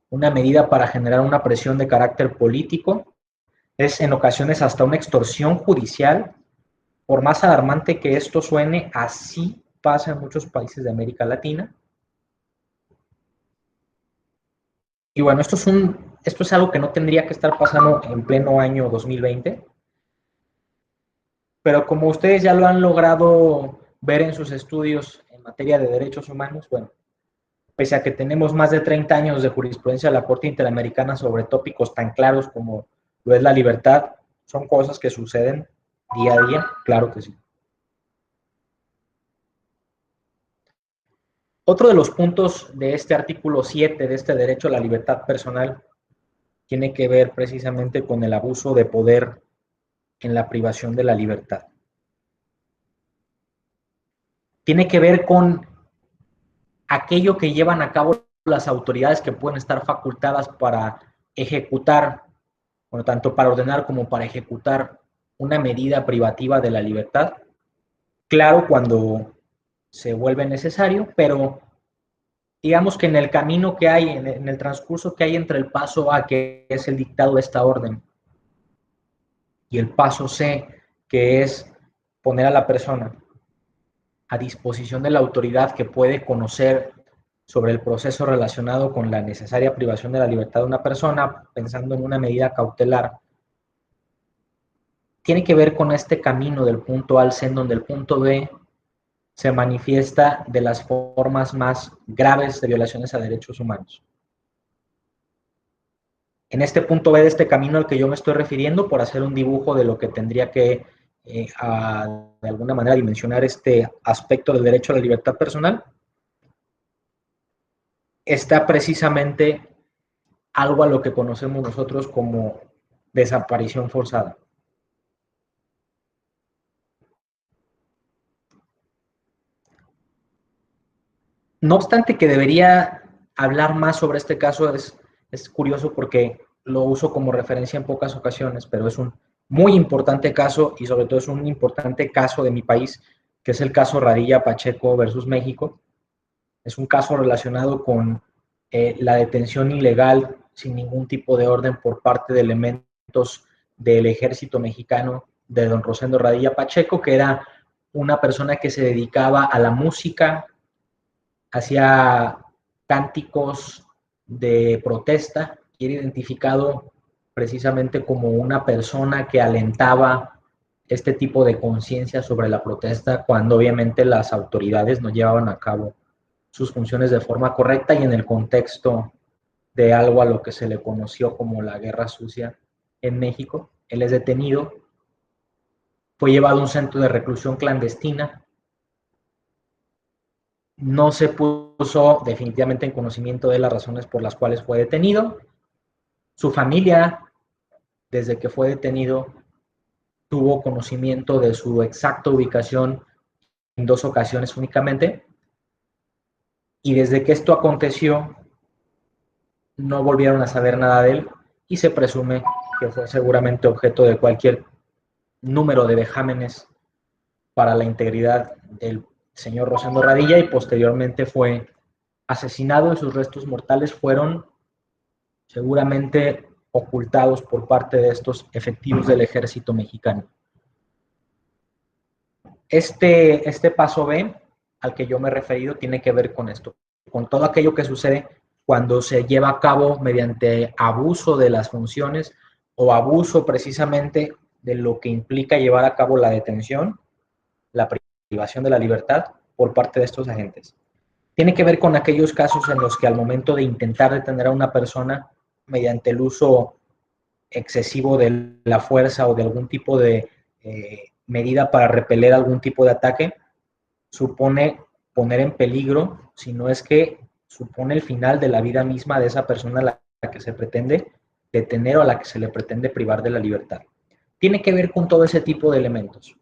medida para generar una presión de carácter político. Es en ocasiones hasta una extorsión judicial. Por más alarmante que esto suene, así pasa en muchos países de América Latina. Y bueno, esto es algo que no tendría que estar pasando en pleno año 2020, pero como ustedes ya lo han logrado ver en sus estudios en materia de derechos humanos, bueno, pese a que tenemos más de 30 años de jurisprudencia de la Corte Interamericana sobre tópicos tan claros como lo es la libertad, son cosas que suceden día a día, claro que sí. Otro de los puntos de este artículo 7, de este derecho a la libertad personal, tiene que ver precisamente con el abuso de poder en la privación de la libertad. Tiene que ver con aquello que llevan a cabo las autoridades que pueden estar facultadas para ejecutar, bueno, tanto para ordenar como para ejecutar una medida privativa de la libertad. Claro, cuando se vuelve necesario, pero digamos que en el camino que hay, en el transcurso que hay entre el paso A, que es el dictado de esta orden, y el paso C, que es poner a la persona a disposición de la autoridad que puede conocer sobre el proceso relacionado con la necesaria privación de la libertad de una persona, pensando en una medida cautelar, tiene que ver con este camino del punto A al C, en donde el punto B se manifiesta de las formas más graves de violaciones a derechos humanos. En este punto B de este camino al que yo me estoy refiriendo, por hacer un dibujo de lo que tendría que, de alguna manera, dimensionar este aspecto del derecho a la libertad personal, está precisamente algo a lo que conocemos nosotros como desaparición forzada. No obstante que debería hablar más sobre este caso, es curioso porque lo uso como referencia en pocas ocasiones, pero es un muy importante caso y sobre todo es un importante caso de mi país, que es el caso Radilla Pacheco versus México. Es un caso relacionado con la detención ilegal sin ningún tipo de orden por parte de elementos del ejército mexicano de don Rosendo Radilla Pacheco, que era una persona que se dedicaba a la música, hacía cánticos de protesta y era identificado precisamente como una persona que alentaba este tipo de conciencia sobre la protesta cuando obviamente las autoridades no llevaban a cabo sus funciones de forma correcta y en el contexto de algo a lo que se le conoció como la Guerra Sucia en México. Él es detenido, fue llevado a un centro de reclusión clandestina, no se puso definitivamente en conocimiento de las razones por las cuales fue detenido. Su familia, desde que fue detenido, tuvo conocimiento de su exacta ubicación en 2 ocasiones únicamente, y desde que esto aconteció, no volvieron a saber nada de él y se presume que fue seguramente objeto de cualquier número de vejámenes para la integridad del señor Rosendo Radilla y posteriormente fue asesinado y sus restos mortales fueron seguramente ocultados por parte de estos efectivos del ejército mexicano. Este paso B al que yo me he referido tiene que ver con esto, con todo aquello que sucede cuando se lleva a cabo mediante abuso de las funciones o abuso precisamente de lo que implica llevar a cabo la detención, la privación de la libertad por parte de estos agentes. Tiene que ver con aquellos casos en los que al momento de intentar detener a una persona mediante el uso excesivo de la fuerza o de algún tipo de medida para repeler algún tipo de ataque, supone poner en peligro, si no es que supone el final de la vida misma de esa persona a la que se pretende detener o a la que se le pretende privar de la libertad. Tiene que ver con todo ese tipo de elementos.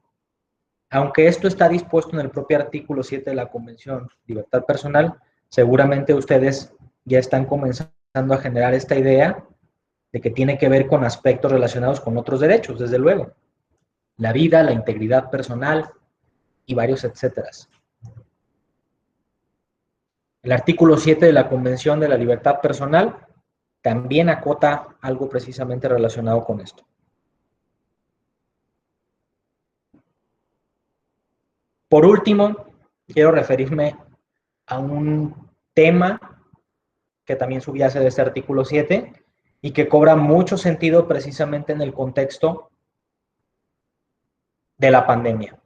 Aunque esto está dispuesto en el propio artículo 7 de la Convención de Libertad Personal, seguramente ustedes ya están comenzando a generar esta idea de que tiene que ver con aspectos relacionados con otros derechos, desde luego. La vida, la integridad personal y varios etcétera. El artículo 7 de la Convención de la Libertad Personal también acota algo precisamente relacionado con esto. Por último, quiero referirme a un tema que también subyace de este artículo 7 y que cobra mucho sentido precisamente en el contexto de la pandemia.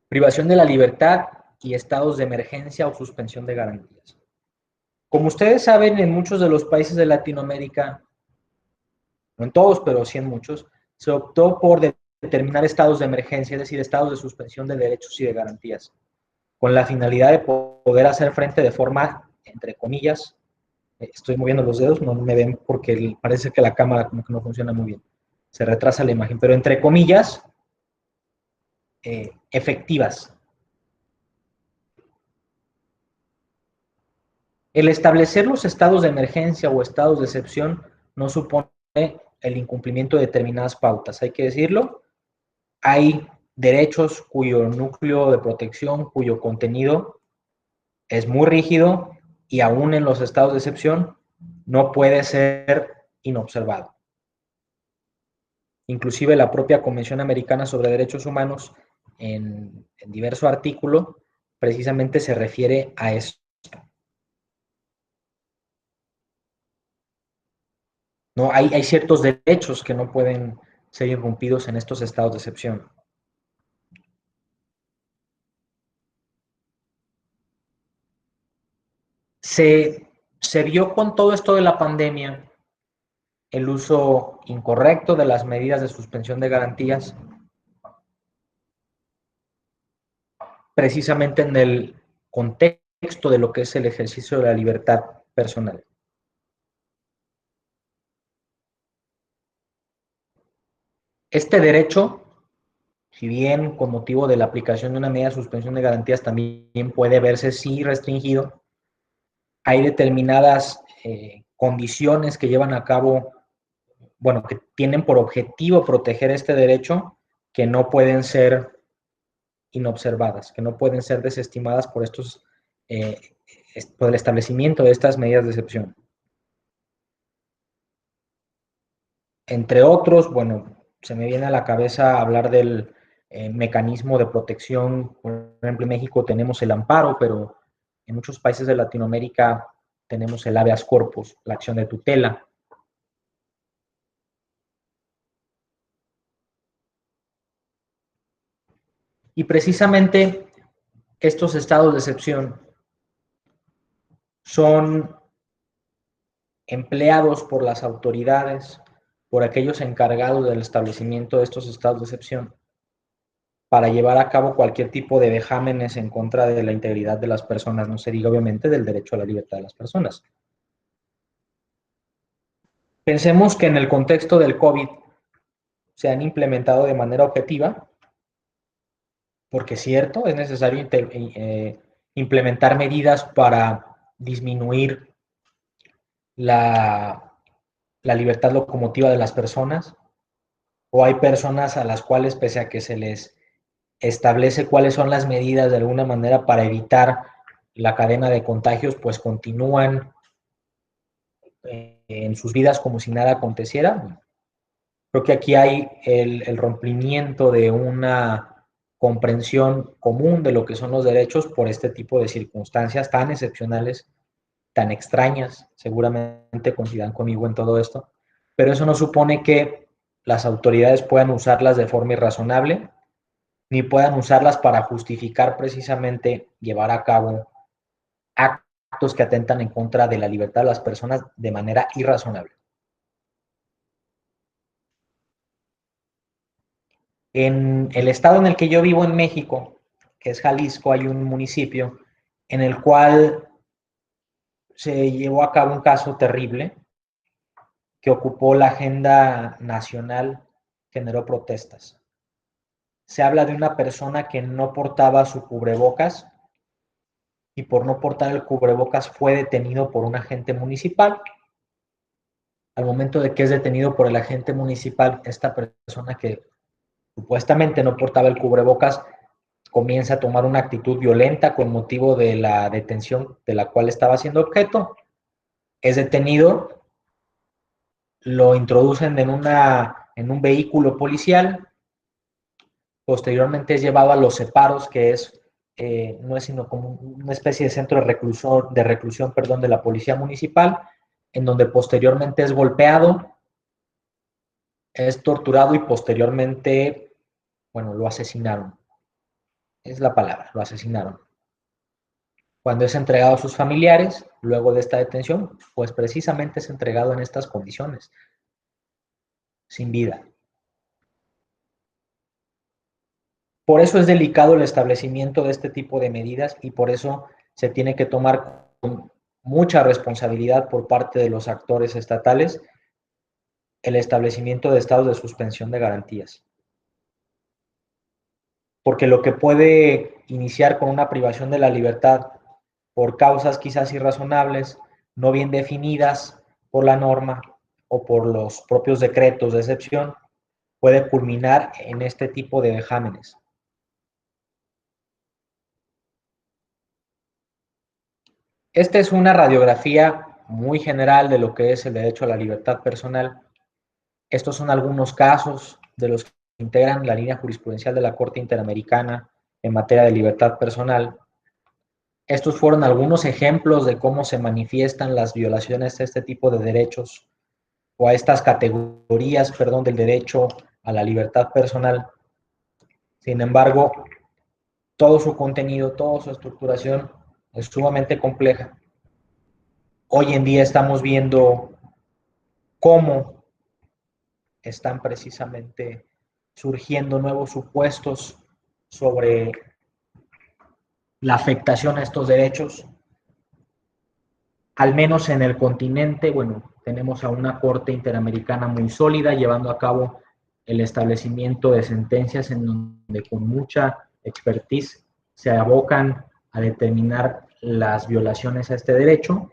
Privación de la libertad y estados de emergencia o suspensión de garantías. Como ustedes saben, en muchos de los países de Latinoamérica, no en todos, pero sí en muchos, se optó por determinar estados de emergencia, es decir, estados de suspensión de derechos y de garantías, con la finalidad de poder hacer frente de forma, entre comillas, estoy moviendo los dedos, no me ven porque parece que la cámara como que no funciona muy bien, se retrasa la imagen, pero entre comillas, efectivas. El establecer los estados de emergencia o estados de excepción no supone el incumplimiento de determinadas pautas, hay que decirlo. Hay derechos cuyo núcleo de protección, cuyo contenido es muy rígido y aún en los estados de excepción no puede ser inobservado. Inclusive la propia Convención Americana sobre Derechos Humanos en diverso artículo precisamente se refiere a esto. No, hay ciertos derechos que no pueden ser irrumpidos en estos estados de excepción. Se vio con todo esto de la pandemia el uso incorrecto de las medidas de suspensión de garantías, precisamente en el contexto de lo que es el ejercicio de la libertad personal. Este derecho, si bien con motivo de la aplicación de una medida de suspensión de garantías también puede verse sí restringido, hay determinadas condiciones que llevan a cabo, bueno, que tienen por objetivo proteger este derecho, que no pueden ser inobservadas, que no pueden ser desestimadas por por el establecimiento de estas medidas de excepción. Entre otros, bueno, se me viene a la cabeza hablar del mecanismo de protección. Por ejemplo, en México tenemos el amparo, pero en muchos países de Latinoamérica tenemos el habeas corpus, la acción de tutela. Y precisamente estos estados de excepción son empleados por las autoridades, por aquellos encargados del establecimiento de estos estados de excepción, para llevar a cabo cualquier tipo de vejámenes en contra de la integridad de las personas, no se diga obviamente del derecho a la libertad de las personas. Pensemos que en el contexto del COVID se han implementado de manera objetiva, porque es cierto, es necesario implementar medidas para disminuir la libertad locomotiva de las personas, o hay personas a las cuales, pese a que se les establece cuáles son las medidas de alguna manera para evitar la cadena de contagios, pues continúan en sus vidas como si nada aconteciera. Creo que aquí hay el rompimiento de una comprensión común de lo que son los derechos por este tipo de circunstancias tan excepcionales, tan extrañas, seguramente coincidan conmigo en todo esto, pero eso no supone que las autoridades puedan usarlas de forma irrazonable, ni puedan usarlas para justificar precisamente llevar a cabo actos que atentan en contra de la libertad de las personas de manera irrazonable. En el estado en el que yo vivo en México, que es Jalisco, hay un municipio en el cual se llevó a cabo un caso terrible que ocupó la agenda nacional, generó protestas. Se habla de una persona que no portaba su cubrebocas y por no portar el cubrebocas fue detenido por un agente municipal. Al momento de que es detenido por el agente municipal, esta persona que supuestamente no portaba el cubrebocas comienza a tomar una actitud violenta con motivo de la detención de la cual estaba siendo objeto. Es detenido, lo introducen en un vehículo policial, posteriormente es llevado a los separos, que no es sino como una especie de centro de reclusión, de la policía municipal, en donde posteriormente es golpeado, es torturado y posteriormente, bueno, lo asesinaron. Es la palabra, lo asesinaron. Cuando es entregado a sus familiares, luego de esta detención, pues precisamente es entregado en estas condiciones, sin vida. Por eso es delicado el establecimiento de este tipo de medidas y por eso se tiene que tomar con mucha responsabilidad por parte de los actores estatales el establecimiento de estados de suspensión de garantías. Porque lo que puede iniciar con una privación de la libertad por causas quizás irrazonables, no bien definidas por la norma o por los propios decretos de excepción, puede culminar en este tipo de vejámenes. Esta es una radiografía muy general de lo que es el derecho a la libertad personal. Estos son algunos casos de los que integran la línea jurisprudencial de la Corte Interamericana en materia de libertad personal. Estos fueron algunos ejemplos de cómo se manifiestan las violaciones a este tipo de derechos o a estas categorías, del derecho a la libertad personal. Sin embargo, todo su contenido, toda su estructuración es sumamente compleja. Hoy en día estamos viendo cómo están precisamente surgiendo nuevos supuestos sobre la afectación a estos derechos. Al menos en el continente, bueno, tenemos a una Corte Interamericana muy sólida llevando a cabo el establecimiento de sentencias en donde con mucha expertise se abocan a determinar las violaciones a este derecho.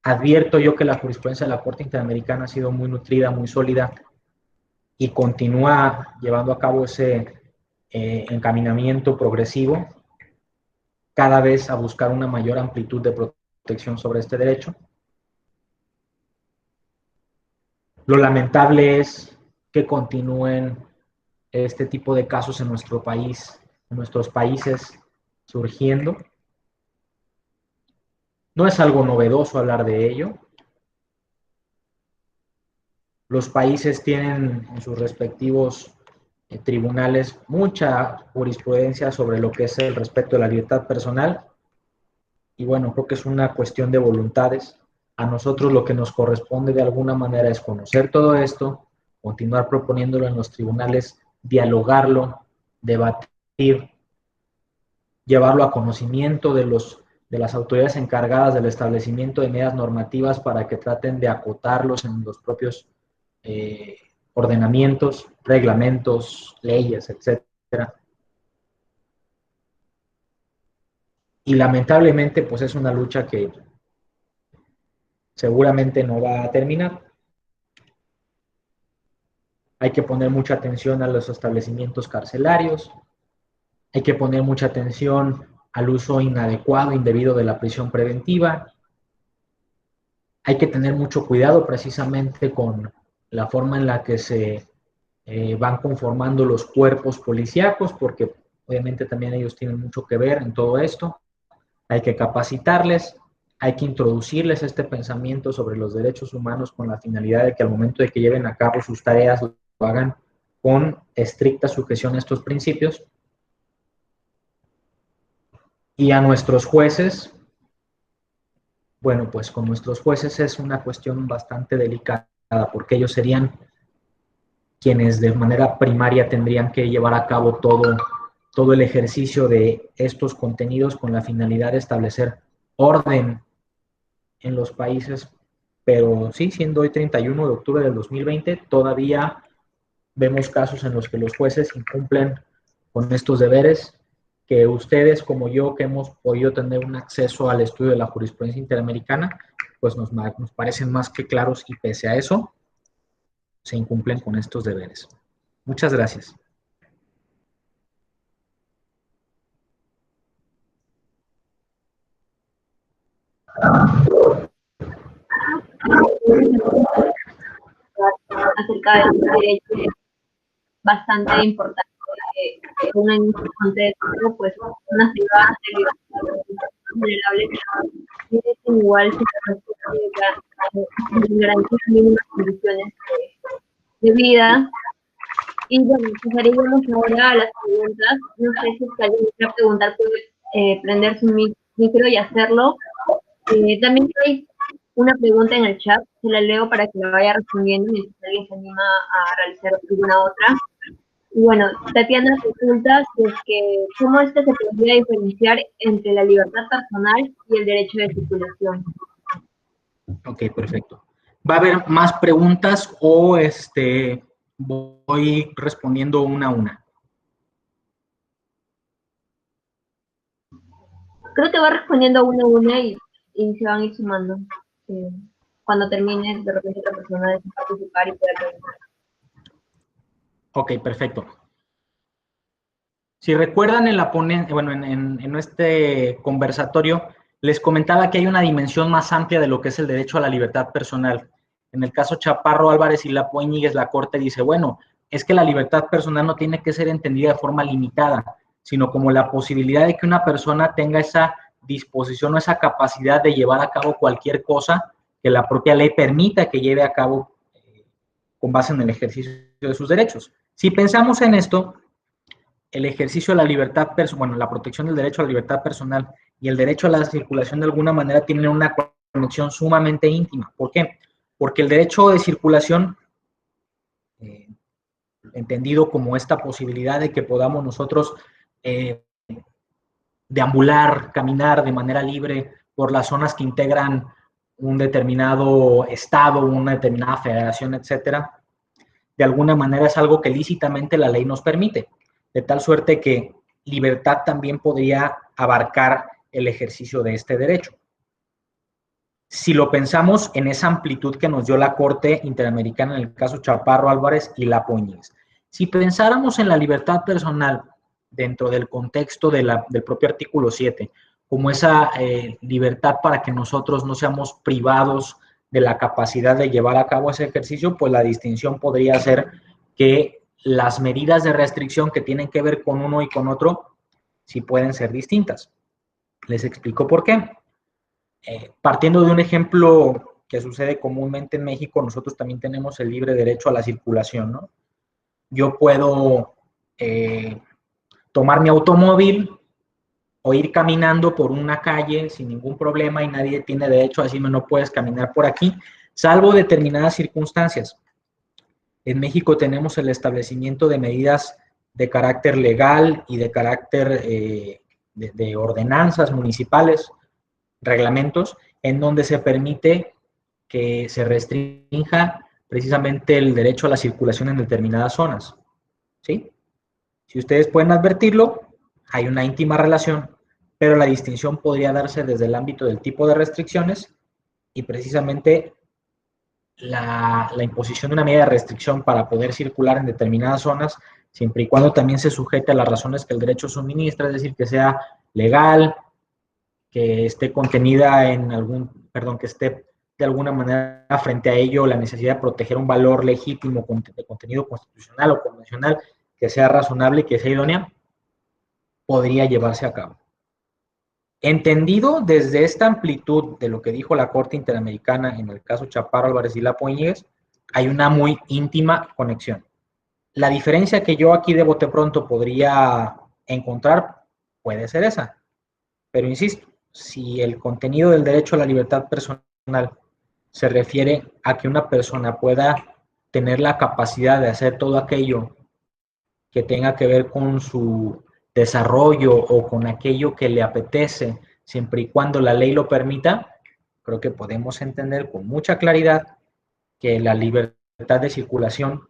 Advierto yo que la jurisprudencia de la Corte Interamericana ha sido muy nutrida, muy sólida y continúa llevando a cabo ese encaminamiento progresivo cada vez a buscar una mayor amplitud de protección sobre este derecho. Lo lamentable es que continúen este tipo de casos en nuestro país, en nuestros países surgiendo. No es algo novedoso hablar de ello. Los países tienen en sus respectivos tribunales mucha jurisprudencia sobre lo que es el respeto de la libertad personal. Y bueno, creo que es una cuestión de voluntades. A nosotros lo que nos corresponde de alguna manera es conocer todo esto, continuar proponiéndolo en los tribunales, dialogarlo, debatir, llevarlo a conocimiento de las autoridades encargadas del establecimiento de medidas normativas para que traten de acotarlos en los propios ordenamientos, reglamentos, leyes, etcétera. Y lamentablemente, pues es una lucha que seguramente no va a terminar. Hay que poner mucha atención a los establecimientos carcelarios, hay que poner mucha atención al uso inadecuado, indebido de la prisión preventiva. Hay que tener mucho cuidado precisamente con la forma en la que se van conformando los cuerpos policíacos, porque obviamente también ellos tienen mucho que ver en todo esto. Hay que capacitarles, hay que introducirles este pensamiento sobre los derechos humanos con la finalidad de que al momento de que lleven a cabo sus tareas lo hagan con estricta sujeción a estos principios. Y a nuestros jueces, bueno, pues con nuestros jueces es una cuestión bastante delicada, porque ellos serían quienes de manera primaria tendrían que llevar a cabo todo el ejercicio de estos contenidos con la finalidad de establecer orden en los países. Pero sí, siendo hoy 31 de octubre del 2020, todavía vemos casos en los que los jueces incumplen con estos deberes, que ustedes como yo, que hemos podido tener un acceso al estudio de la jurisprudencia interamericana, pues nos parecen más que claros y pese a eso, se incumplen con estos deberes. Muchas gracias. acerca de un derecho bastante importante en un contexto, pues, personas privadas de libertad vulnerables tienen igual garantías mínimas condiciones de vida. Y bueno, pasaríamos ahora a las preguntas. No sé si alguien quiere preguntar, puede prender su micro y hacerlo. También hay una pregunta en el chat, se la leo para que la vaya respondiendo mientras alguien se anima a realizar alguna otra. Y bueno, Tatiana pregunta si es que cómo es que se podría diferenciar entre la libertad personal y el derecho de circulación. Ok, perfecto. ¿Va a haber más preguntas o voy respondiendo una a una? Creo que va respondiendo una a una y se van a ir sumando. Cuando termine, de repente otra persona desea participar y pueda preguntar. Ok, perfecto. Si recuerdan en la ponencia, bueno, en este conversatorio, les comentaba que hay una dimensión más amplia de lo que es el derecho a la libertad personal. En el caso Chaparro, Álvarez y Lapo Íñiguez, la Corte dice, bueno, es que la libertad personal no tiene que ser entendida de forma limitada, sino como la posibilidad de que una persona tenga esa disposición o esa capacidad de llevar a cabo cualquier cosa que la propia ley permita que lleve a cabo con base en el ejercicio de sus derechos. Si pensamos en esto, el ejercicio de la libertad personal, bueno, la protección del derecho a la libertad personal y el derecho a la circulación de alguna manera tienen una conexión sumamente íntima. ¿Por qué? Porque el derecho de circulación, entendido como esta posibilidad de que podamos nosotros deambular, caminar de manera libre por las zonas que integran un determinado estado, una determinada federación, etcétera, de alguna manera es algo que lícitamente la ley nos permite, de tal suerte que libertad también podría abarcar el ejercicio de este derecho. Si lo pensamos en esa amplitud que nos dio la Corte Interamericana en el caso Chaparro, Álvarez y Lapo Íñiguez. Si pensáramos en la libertad personal dentro del contexto del propio artículo 7, como esa libertad para que nosotros no seamos privados de la capacidad de llevar a cabo ese ejercicio, pues la distinción podría ser que las medidas de restricción que tienen que ver con uno y con otro sí pueden ser distintas. Les explico por qué. Partiendo de un ejemplo que sucede comúnmente en México, nosotros también tenemos el libre derecho a la circulación, ¿no? Yo puedo tomar mi automóvil o ir caminando por una calle sin ningún problema y nadie tiene derecho a decirme no puedes caminar por aquí, salvo determinadas circunstancias. En México tenemos el establecimiento de medidas de carácter legal y de carácter de ordenanzas municipales, reglamentos, en donde se permite que se restrinja precisamente el derecho a la circulación en determinadas zonas. ¿Sí? Si ustedes pueden advertirlo, hay una íntima relación, pero la distinción podría darse desde el ámbito del tipo de restricciones y precisamente la imposición de una medida de restricción para poder circular en determinadas zonas, siempre y cuando también se sujete a las razones que el derecho suministra, es decir, que sea legal, que esté contenida en algún, perdón, que esté de alguna manera frente a ello la necesidad de proteger un valor legítimo de contenido constitucional o convencional que sea razonable y que sea idónea, podría llevarse a cabo. Entendido desde esta amplitud de lo que dijo la Corte Interamericana en el caso Chaparro, Álvarez y Lapo Íñiguez, hay una muy íntima conexión. La diferencia que yo aquí de bote pronto podría encontrar puede ser esa, pero insisto, si el contenido del derecho a la libertad personal se refiere a que una persona pueda tener la capacidad de hacer todo aquello que tenga que ver con su desarrollo o con aquello que le apetece, siempre y cuando la ley lo permita, creo que podemos entender con mucha claridad que la libertad de circulación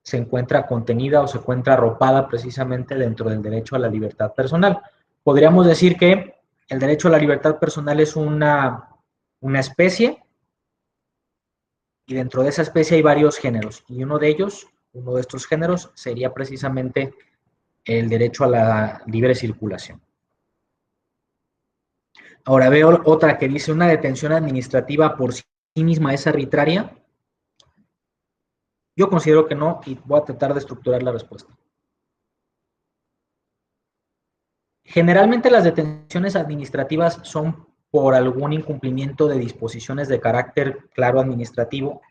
se encuentra contenida o se encuentra arropada precisamente dentro del derecho a la libertad personal. Podríamos decir que el derecho a la libertad personal es una especie y dentro de esa especie hay varios géneros y uno de estos géneros sería precisamente el derecho a la libre circulación. Ahora veo otra que dice una detención administrativa por sí misma es arbitraria? Yo considero que no, y voy a tratar de estructurar la respuesta. Generalmente las detenciones administrativas son por algún incumplimiento de disposiciones de carácter claro administrativo.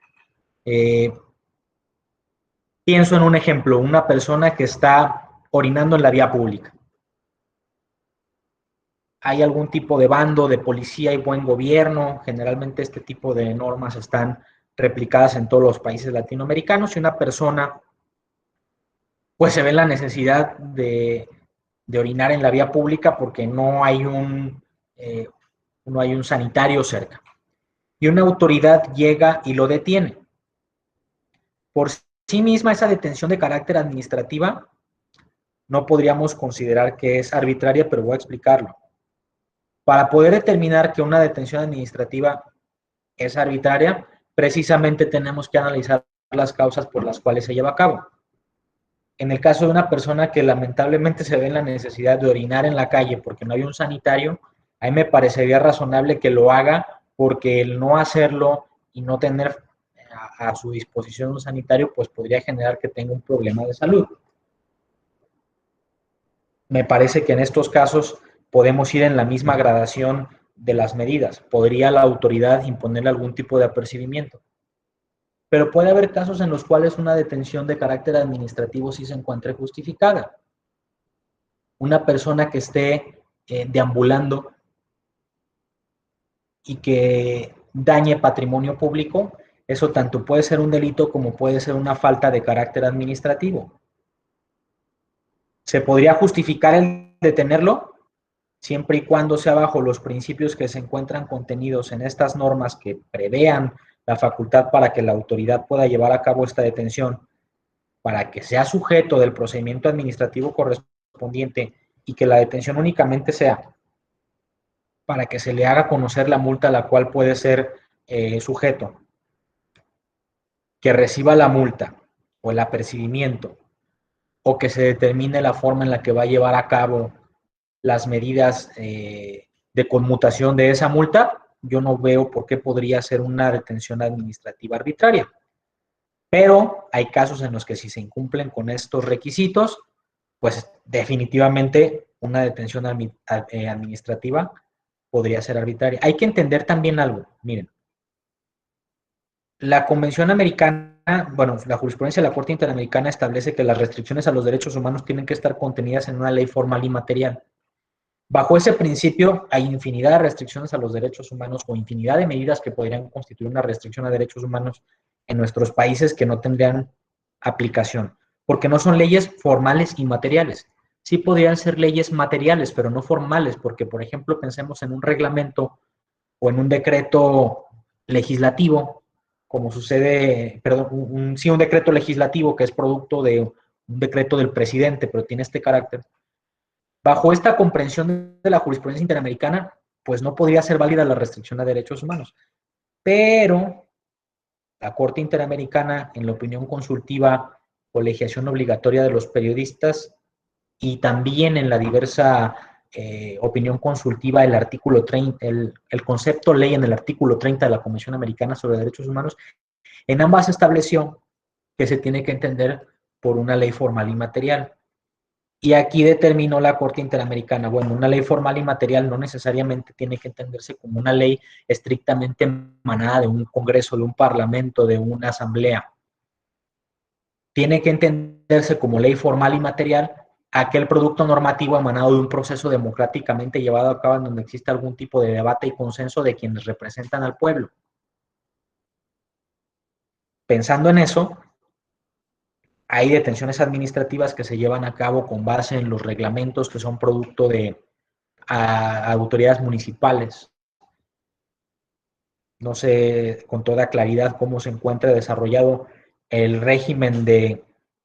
Pienso en un ejemplo, una persona que está orinando en la vía pública. Hay algún tipo de bando de policía y buen gobierno. Generalmente este tipo de normas están replicadas en todos los países latinoamericanos, y una persona pues se ve la necesidad de orinar en la vía pública porque no hay un sanitario cerca. Y una autoridad llega y lo detiene. Por sí misma, esa detención de carácter administrativa no podríamos considerar que es arbitraria, pero voy a explicarlo. Para poder determinar que una detención administrativa es arbitraria, precisamente tenemos que analizar las causas por las cuales se lleva a cabo. En el caso de una persona que lamentablemente se ve en la necesidad de orinar en la calle porque no hay un sanitario, a mí me parecería razonable que lo haga, porque el no hacerlo y no tener a su disposición un sanitario, pues podría generar que tenga un problema de salud. Me parece que en estos casos podemos ir en la misma gradación de las medidas. Podría la autoridad imponerle algún tipo de apercibimiento. Pero puede haber casos en los cuales una detención de carácter administrativo sí se encuentre justificada. Una persona que esté deambulando y que dañe patrimonio público, eso tanto puede ser un delito como puede ser una falta de carácter administrativo. ¿Se podría justificar el detenerlo? Siempre y cuando sea bajo los principios que se encuentran contenidos en estas normas que prevean la facultad para que la autoridad pueda llevar a cabo esta detención, para que sea sujeto del procedimiento administrativo correspondiente, y que la detención únicamente sea para que se le haga conocer la multa a la cual puede ser sujeto, que reciba la multa o el apercibimiento, o que se determine la forma en la que va a llevar a cabo las medidas de conmutación de esa multa, yo no veo por qué podría ser una detención administrativa arbitraria. Pero hay casos en los que, si se incumplen con estos requisitos, pues definitivamente una detención administrativa podría ser arbitraria. Hay que entender también algo. Miren, la Convención Americana, bueno, la jurisprudencia de la Corte Interamericana establece que las restricciones a los derechos humanos tienen que estar contenidas en una ley formal y material. Bajo ese principio, hay infinidad de restricciones a los derechos humanos, o infinidad de medidas que podrían constituir una restricción a derechos humanos en nuestros países, que no tendrían aplicación, porque no son leyes formales y materiales. Sí podrían ser leyes materiales, pero no formales, porque, por ejemplo, pensemos en un reglamento o en un decreto legislativo, como sucede, perdón, sí, un decreto legislativo que es producto de un decreto del presidente, pero tiene este carácter. Bajo esta comprensión de la jurisprudencia interamericana, pues no podría ser válida la restricción a derechos humanos. Pero la Corte Interamericana, en la opinión consultiva, colegiación obligatoria de los periodistas, y también en la diversa opinión consultiva, el artículo 30, el concepto ley en el artículo 30 de la Convención Americana sobre Derechos Humanos, en ambas estableció que se tiene que entender por una ley formal y material. Y aquí determinó la Corte Interamericana, bueno, una ley formal y material no necesariamente tiene que entenderse como una ley estrictamente emanada de un congreso, de un parlamento, de una asamblea. Tiene que entenderse como ley formal y material aquel producto normativo emanado de un proceso democráticamente llevado a cabo, en donde existe algún tipo de debate y consenso de quienes representan al pueblo. Pensando en eso, hay detenciones administrativas que se llevan a cabo con base en los reglamentos que son producto de autoridades municipales. No sé con toda claridad cómo se encuentra desarrollado el régimen de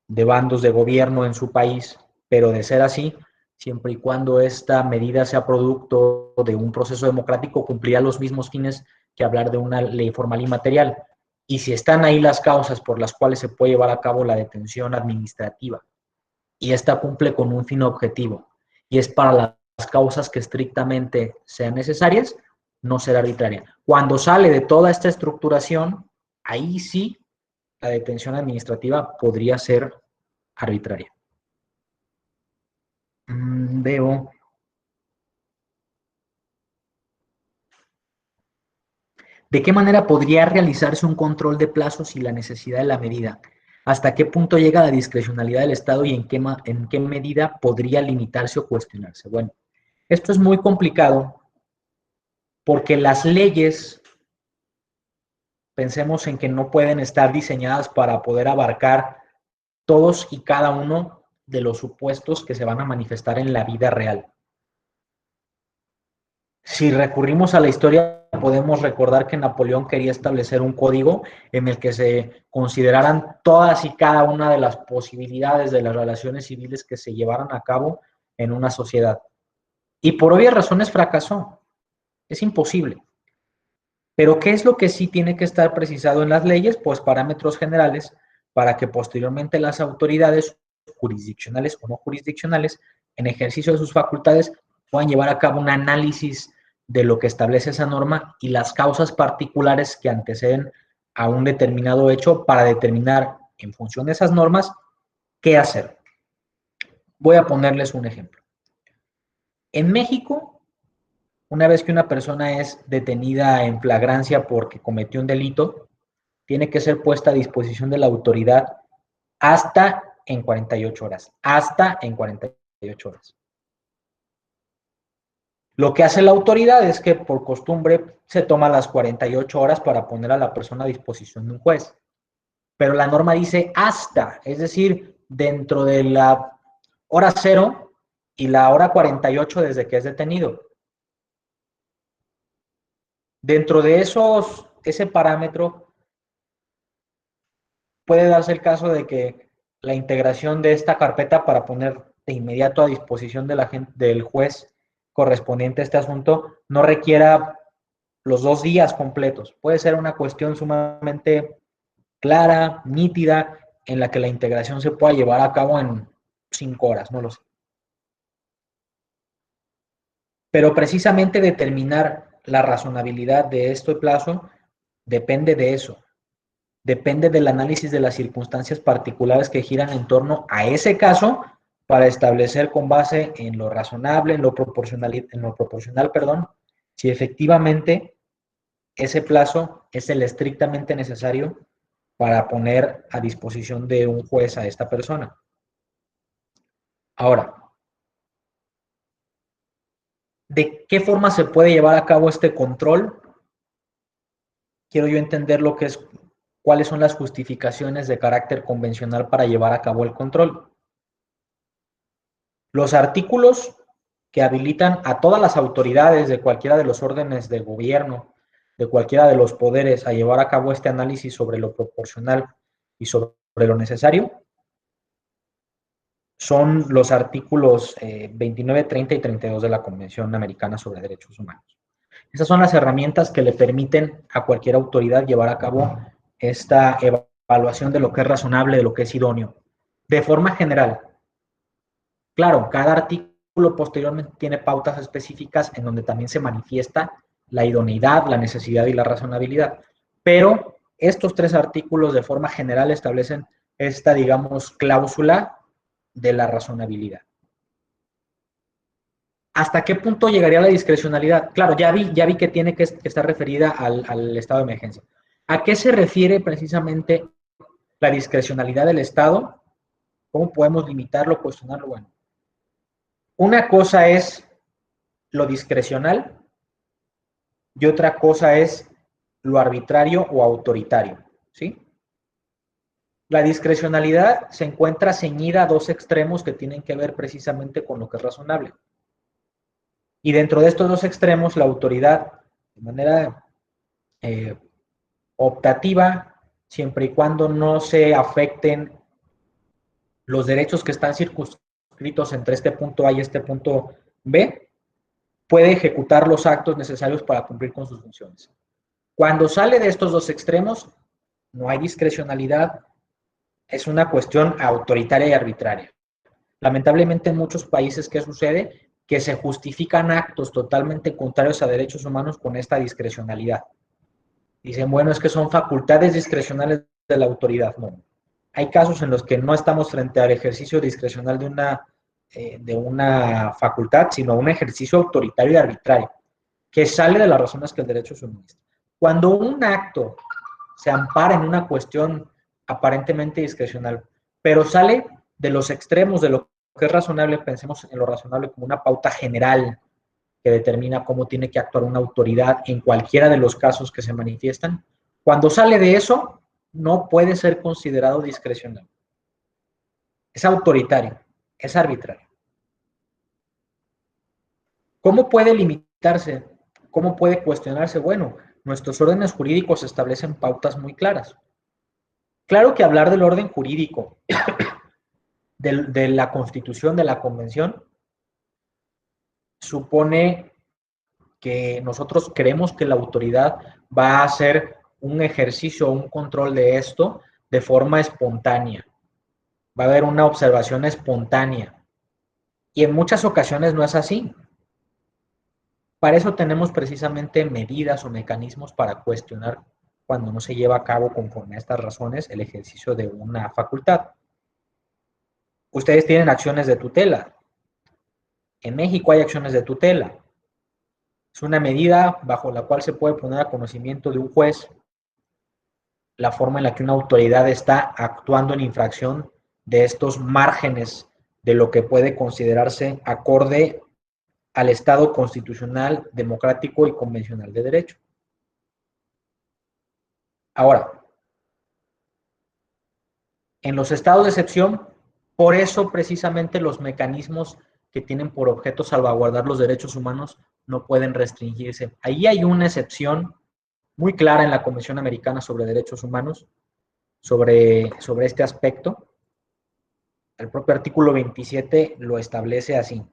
bandos de gobierno en su país, pero de ser así, siempre y cuando esta medida sea producto de un proceso democrático, cumplirá los mismos fines que hablar de una ley formal y material. Y si están ahí las causas por las cuales se puede llevar a cabo la detención administrativa, y esta cumple con un fin objetivo, y es para las causas que estrictamente sean necesarias, no será arbitraria. Cuando sale de toda esta estructuración, ahí sí la detención administrativa podría ser arbitraria. Veo. ¿De qué manera podría realizarse un control de plazos y la necesidad de la medida? ¿Hasta qué punto llega la discrecionalidad del Estado y en qué medida podría limitarse o cuestionarse? Bueno, esto es muy complicado porque las leyes, pensemos en que no pueden estar diseñadas para poder abarcar todos y cada uno de los supuestos que se van a manifestar en la vida real. Si recurrimos a la historia, podemos recordar que Napoleón quería establecer un código en el que se consideraran todas y cada una de las posibilidades de las relaciones civiles que se llevaran a cabo en una sociedad. Y por obvias razones fracasó. Es imposible. Pero ¿qué es lo que sí tiene que estar precisado en las leyes? Pues parámetros generales para que posteriormente las autoridades jurisdiccionales o no jurisdiccionales, en ejercicio de sus facultades, puedan llevar a cabo un análisis de lo que establece esa norma y las causas particulares que anteceden a un determinado hecho para determinar, en función de esas normas, qué hacer. Voy a ponerles un ejemplo. En México, una vez que una persona es detenida en flagrancia porque cometió un delito, tiene que ser puesta a disposición de la autoridad hasta en 48 horas. Hasta en 48 horas. Lo que hace la autoridad es que por costumbre se toma las 48 horas para poner a la persona a disposición de un juez. Pero la norma dice hasta, es decir, dentro de la hora 0 y la hora 48 desde que es detenido. Dentro de ese parámetro puede darse el caso de que la integración de esta carpeta para poner de inmediato a disposición de del juez correspondiente a este asunto no requiera los 2 días completos. Puede ser una cuestión sumamente clara, nítida, en la que la integración se pueda llevar a cabo en 5 horas, no lo sé. Pero precisamente determinar la razonabilidad de este plazo depende de eso. Depende del análisis de las circunstancias particulares que giran en torno a ese caso para establecer con base en lo razonable, en lo proporcional, si efectivamente ese plazo es el estrictamente necesario para poner a disposición de un juez a esta persona. Ahora, ¿de qué forma se puede llevar a cabo este control? Quiero yo entender lo que es, cuáles son las justificaciones de carácter convencional para llevar a cabo el control. Los artículos que habilitan a todas las autoridades de cualquiera de los órdenes de gobierno, de cualquiera de los poderes, a llevar a cabo este análisis sobre lo proporcional y sobre lo necesario, son los artículos 29, 30 y 32 de la Convención Americana sobre Derechos Humanos. Esas son las herramientas que le permiten a cualquier autoridad llevar a cabo esta evaluación de lo que es razonable, de lo que es idóneo. De forma general, claro, cada artículo posteriormente tiene pautas específicas en donde también se manifiesta la idoneidad, la necesidad y la razonabilidad. Pero estos 3 artículos de forma general establecen esta, digamos, cláusula de la razonabilidad. ¿Hasta qué punto llegaría la discrecionalidad? Claro, ya vi que tiene que estar referida al estado de emergencia. ¿A qué se refiere precisamente la discrecionalidad del Estado? ¿Cómo podemos limitarlo, cuestionarlo? Bueno, una cosa es lo discrecional y otra cosa es lo arbitrario o autoritario, ¿sí? La discrecionalidad se encuentra ceñida a 2 extremos que tienen que ver precisamente con lo que es razonable. Y dentro de estos 2 extremos, la autoridad, de manera optativa, siempre y cuando no se afecten los derechos que están circunscritos entre este punto A y este punto B, puede ejecutar los actos necesarios para cumplir con sus funciones. Cuando sale de estos 2 extremos, no hay discrecionalidad, es una cuestión autoritaria y arbitraria. Lamentablemente en muchos países, ¿qué sucede? que se justifican actos totalmente contrarios a derechos humanos con esta discrecionalidad. Dicen, bueno, es que son facultades discrecionales de la autoridad. No. Hay casos en los que no estamos frente al ejercicio discrecional de una facultad, sino un ejercicio autoritario y arbitrario, que sale de las razones que el derecho suministra. Cuando un acto se ampara en una cuestión aparentemente discrecional, pero sale de los extremos de lo que es razonable, pensemos en lo razonable como una pauta general que determina cómo tiene que actuar una autoridad en cualquiera de los casos que se manifiestan. Cuando sale de eso, no puede ser considerado discrecional. Es autoritario, es arbitrario. ¿Cómo puede limitarse? ¿Cómo puede cuestionarse? Bueno, nuestros órdenes jurídicos establecen pautas muy claras. Claro que hablar del orden jurídico, de la Constitución, de la Convención, supone que nosotros creemos que la autoridad va a hacer un ejercicio o un control de esto de forma espontánea. Va a haber una observación espontánea. Y en muchas ocasiones no es así. Para eso tenemos precisamente medidas o mecanismos para cuestionar cuando no se lleva a cabo conforme a estas razones el ejercicio de una facultad. Ustedes tienen acciones de tutela. En México hay acciones de tutela. Es una medida bajo la cual se puede poner a conocimiento de un juez la forma en la que una autoridad está actuando en infracción de estos márgenes de lo que puede considerarse acorde al Estado constitucional, democrático y convencional de derecho. Ahora, en los estados de excepción, por eso precisamente los mecanismos que tienen por objeto salvaguardar los derechos humanos no pueden restringirse. Ahí hay una excepción muy clara en la Convención Americana sobre Derechos Humanos, sobre este aspecto. El propio artículo 27 lo establece así.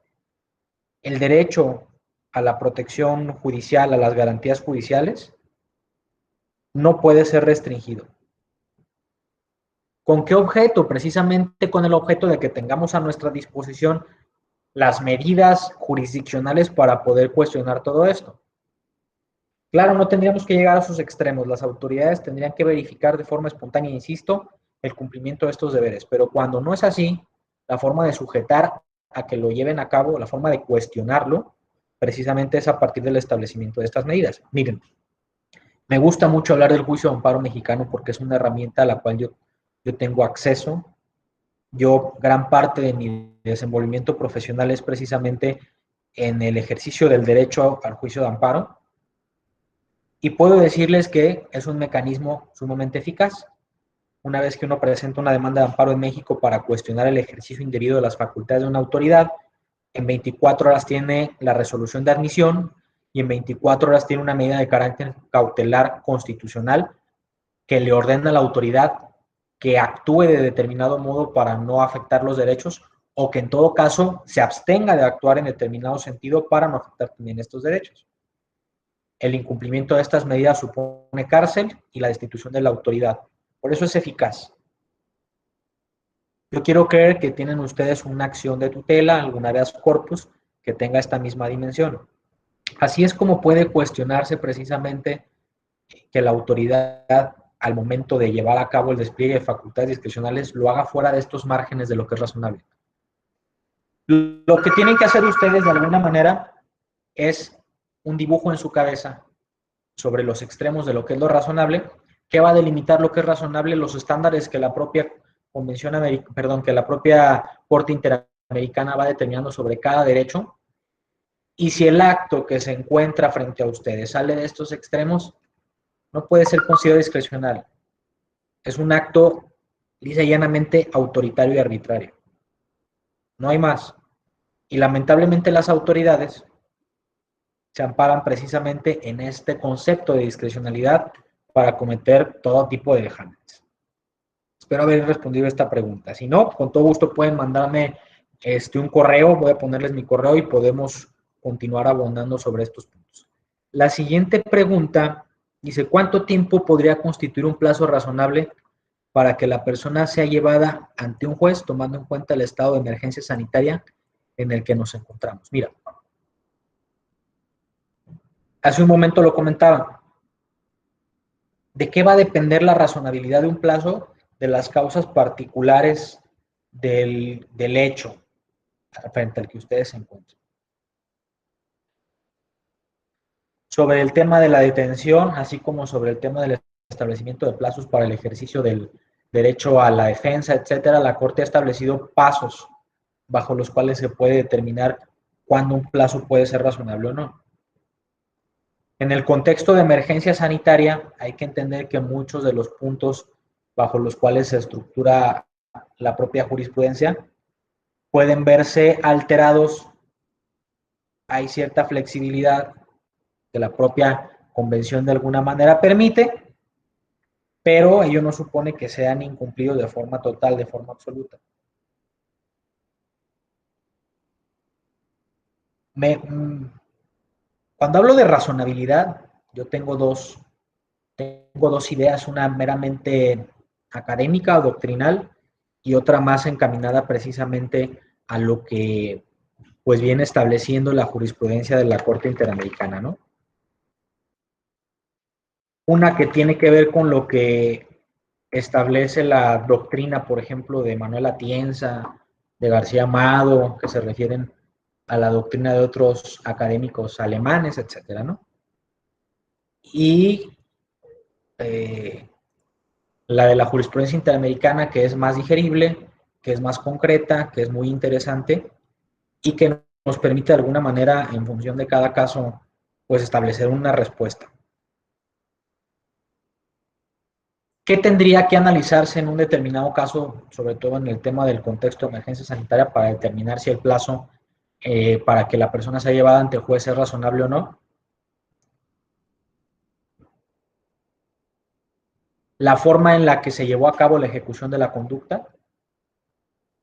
El derecho a la protección judicial, a las garantías judiciales, no puede ser restringido. ¿Con qué objeto? Precisamente con el objeto de que tengamos a nuestra disposición las medidas jurisdiccionales para poder cuestionar todo esto. Claro, no tendríamos que llegar a sus extremos. Las autoridades tendrían que verificar de forma espontánea, insisto, el cumplimiento de estos deberes. Pero cuando no es así, la forma de sujetar a que lo lleven a cabo, la forma de cuestionarlo, precisamente es a partir del establecimiento de estas medidas. Miren, me gusta mucho hablar del juicio de amparo mexicano porque es una herramienta a la cual yo tengo acceso. Gran parte de mi desenvolvimiento profesional es precisamente en el ejercicio del derecho al juicio de amparo. Y puedo decirles que es un mecanismo sumamente eficaz. Una vez que uno presenta una demanda de amparo en México para cuestionar el ejercicio indebido de las facultades de una autoridad, en 24 horas tiene la resolución de admisión y en 24 horas tiene una medida de carácter cautelar constitucional que le ordena a la autoridad que actúe de determinado modo para no afectar los derechos o que en todo caso se abstenga de actuar en determinado sentido para no afectar también estos derechos. El incumplimiento de estas medidas supone cárcel y la destitución de la autoridad. Por eso es eficaz. Yo quiero creer que tienen ustedes una acción de tutela, algún habeas corpus, que tenga esta misma dimensión. Así es como puede cuestionarse precisamente que la autoridad, al momento de llevar a cabo el despliegue de facultades discrecionales, lo haga fuera de estos márgenes de lo que es razonable. Lo que tienen que hacer ustedes de alguna manera es un dibujo en su cabeza sobre los extremos de lo que es lo razonable, que va a delimitar lo que es razonable, los estándares que la propia Convención que la propia Corte Interamericana va determinando sobre cada derecho, y si el acto que se encuentra frente a ustedes sale de estos extremos, no puede ser considerado discrecional. Es un acto, lisa y llanamente, autoritario y arbitrario. No hay más. Y lamentablemente las autoridades se amparan precisamente en este concepto de discrecionalidad para cometer todo tipo de vejámenes. Espero haber respondido esta pregunta. Si no, con todo gusto pueden mandarme un correo, voy a ponerles mi correo y podemos continuar abundando sobre estos puntos. La siguiente pregunta dice, ¿cuánto tiempo podría constituir un plazo razonable para que la persona sea llevada ante un juez tomando en cuenta el estado de emergencia sanitaria en el que nos encontramos. Mira, hace un momento lo comentaba. ¿De qué va a depender la razonabilidad de un plazo? De las causas particulares del hecho frente al que ustedes se encuentran. Sobre el tema de la detención, así como sobre el tema del establecimiento de plazos para el ejercicio del derecho a la defensa, etcétera, la Corte ha establecido pasos bajo los cuales se puede determinar cuándo un plazo puede ser razonable o no. En el contexto de emergencia sanitaria, hay que entender que muchos de los puntos bajo los cuales se estructura la propia jurisprudencia pueden verse alterados. Hay cierta flexibilidad que la propia convención de alguna manera permite, pero ello no supone que sean incumplidos de forma total, de forma absoluta. Cuando hablo de razonabilidad, yo tengo dos ideas, una meramente académica o doctrinal y otra más encaminada precisamente a lo que pues viene estableciendo la jurisprudencia de la Corte Interamericana, ¿no? Una que tiene que ver con lo que establece la doctrina, por ejemplo, de Manuel Atienza, de García Amado, que se refieren a la doctrina de otros académicos alemanes, etcétera, ¿no? Y la de la jurisprudencia interamericana, que es más digerible, que es más concreta, que es muy interesante y que nos permite de alguna manera, en función de cada caso, pues establecer una respuesta. ¿Qué tendría que analizarse en un determinado caso, sobre todo en el tema del contexto de emergencia sanitaria, para determinar si el plazo para que la persona sea llevada ante el juez es razonable o no? La forma en la que se llevó a cabo la ejecución de la conducta,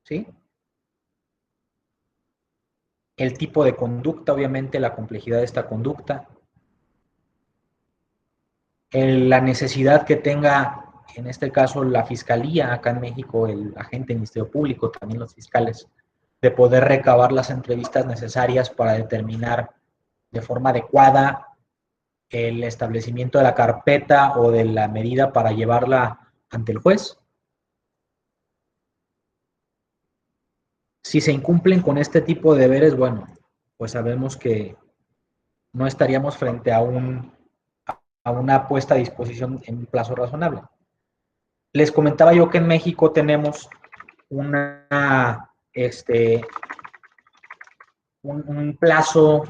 ¿sí? El tipo de conducta, obviamente, la complejidad de esta conducta, la necesidad que tenga, en este caso, la Fiscalía, acá en México, el agente del Ministerio Público, también los fiscales, de poder recabar las entrevistas necesarias para determinar de forma adecuada el establecimiento de la carpeta o de la medida para llevarla ante el juez. Si se incumplen con este tipo de deberes, bueno, pues sabemos que no estaríamos frente a una puesta a disposición en un plazo razonable. Les comentaba yo que en México tenemos un plazo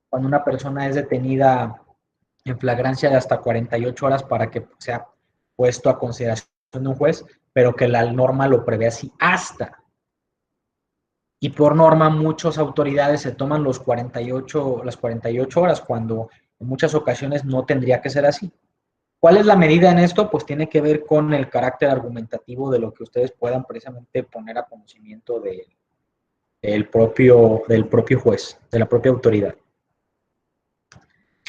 cuando una persona es detenida en flagrancia de hasta 48 horas para que sea puesto a consideración de un juez, pero que la norma lo prevé así hasta. Y por norma muchas autoridades se toman las 48 horas cuando en muchas ocasiones no tendría que ser así. ¿Cuál es la medida en esto? Pues tiene que ver con el carácter argumentativo de lo que ustedes puedan precisamente poner a conocimiento del propio juez, de la propia autoridad.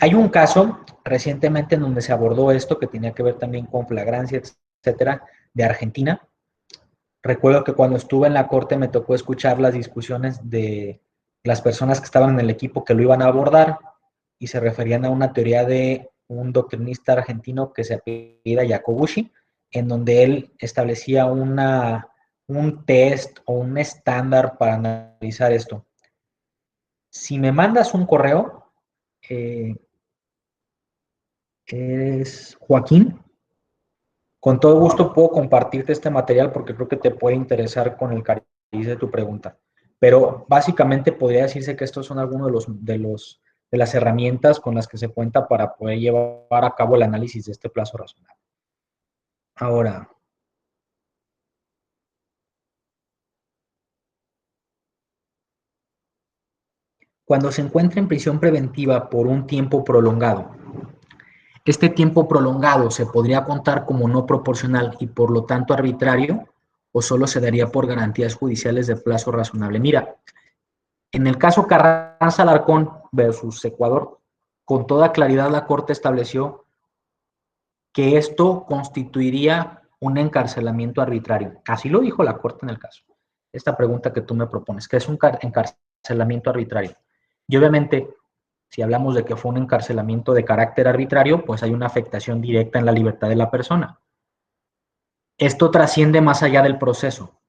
Hay un caso recientemente en donde se abordó esto, que tenía que ver también con flagrancia, etcétera, de Argentina. Recuerdo que cuando estuve en la corte me tocó escuchar las discusiones de las personas que estaban en el equipo que lo iban a abordar y se referían a una teoría de un doctrinista argentino que se apellida Jacobucci, en donde él establecía un test o un estándar para analizar esto. Si me mandas un correo, es Joaquín. Con todo gusto puedo compartirte este material porque creo que te puede interesar con el cariz de tu pregunta. Pero básicamente podría decirse que estos son algunos de las herramientas con las que se cuenta para poder llevar a cabo el análisis de este plazo razonable. Ahora, cuando se encuentra en prisión preventiva por un tiempo prolongado, este tiempo prolongado se podría contar como no proporcional y por lo tanto arbitrario o solo se daría por garantías judiciales de plazo razonable. Mira, en el caso Carranza Alarcón versus Ecuador, con toda claridad la Corte estableció que esto constituiría un encarcelamiento arbitrario. Así lo dijo la Corte en el caso. Esta pregunta que tú me propones, ¿qué es un encarcelamiento encarcelamiento arbitrario. Y obviamente, si hablamos de que fue un encarcelamiento de carácter arbitrario, pues hay una afectación directa en la libertad de la persona. Esto trasciende más allá del proceso.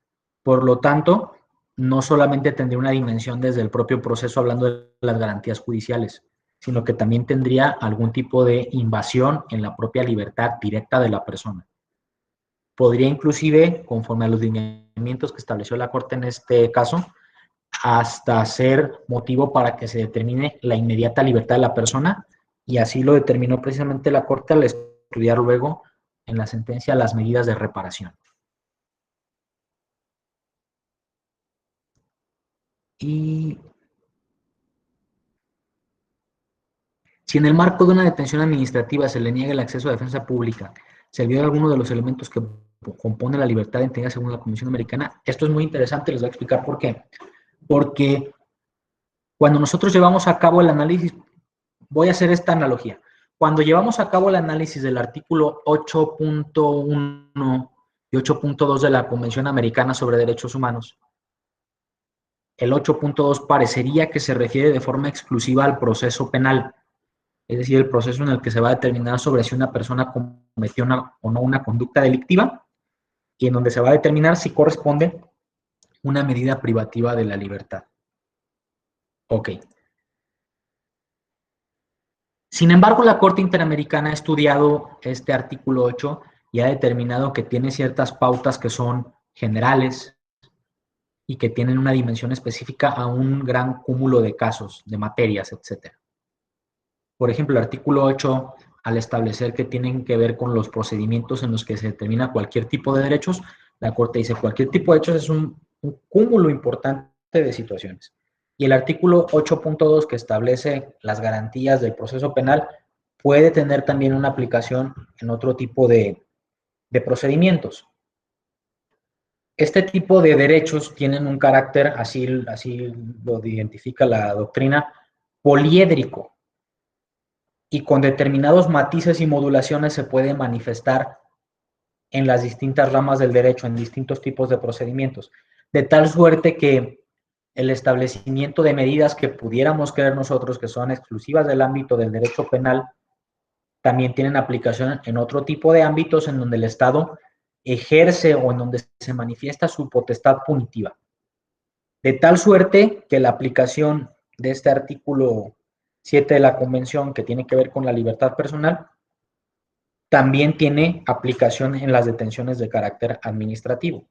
Por lo tanto, no solamente tendría una dimensión desde el propio proceso hablando de las garantías judiciales, sino que también tendría algún tipo de invasión en la propia libertad directa de la persona. Podría inclusive, conforme a los lineamientos que estableció la Corte en este caso, hasta ser motivo para que se determine la inmediata libertad de la persona, y así lo determinó precisamente la Corte al estudiar luego en la sentencia las medidas de reparación. Y si en el marco de una detención administrativa se le niega el acceso a defensa pública, se viola alguno de los elementos que compone la libertad de integridad según la Convención Americana. Esto es muy interesante, les voy a explicar por qué. Porque cuando nosotros llevamos a cabo el análisis, voy a hacer esta analogía. Cuando llevamos a cabo el análisis del artículo 8.1 y 8.2 de la Convención Americana sobre Derechos Humanos, el 8.2 parecería que se refiere de forma exclusiva al proceso penal, es decir, el proceso en el que se va a determinar sobre si una persona cometió o no una conducta delictiva, y en donde se va a determinar si corresponde una medida privativa de la libertad. Ok. Sin embargo, la Corte Interamericana ha estudiado este artículo 8 y ha determinado que tiene ciertas pautas que son generales y que tienen una dimensión específica a un gran cúmulo de casos, de materias, etc. Por ejemplo, el artículo 8, al establecer que tienen que ver con los procedimientos en los que se determina cualquier tipo de derechos, la Corte dice cualquier tipo de derechos es un cúmulo importante de situaciones. Y el artículo 8.2, que establece las garantías del proceso penal, puede tener también una aplicación en otro tipo de procedimientos. Este tipo de derechos tienen un carácter, así lo identifica la doctrina, poliédrico, y con determinados matices y modulaciones se puede manifestar en las distintas ramas del derecho, en distintos tipos de procedimientos, de tal suerte que el establecimiento de medidas que pudiéramos creer nosotros que son exclusivas del ámbito del derecho penal, también tienen aplicación en otro tipo de ámbitos en donde el Estado ejerce o en donde se manifiesta su potestad punitiva. De tal suerte que la aplicación de este artículo 7 de la Convención, que tiene que ver con la libertad personal, también tiene aplicación en las detenciones de carácter administrativo,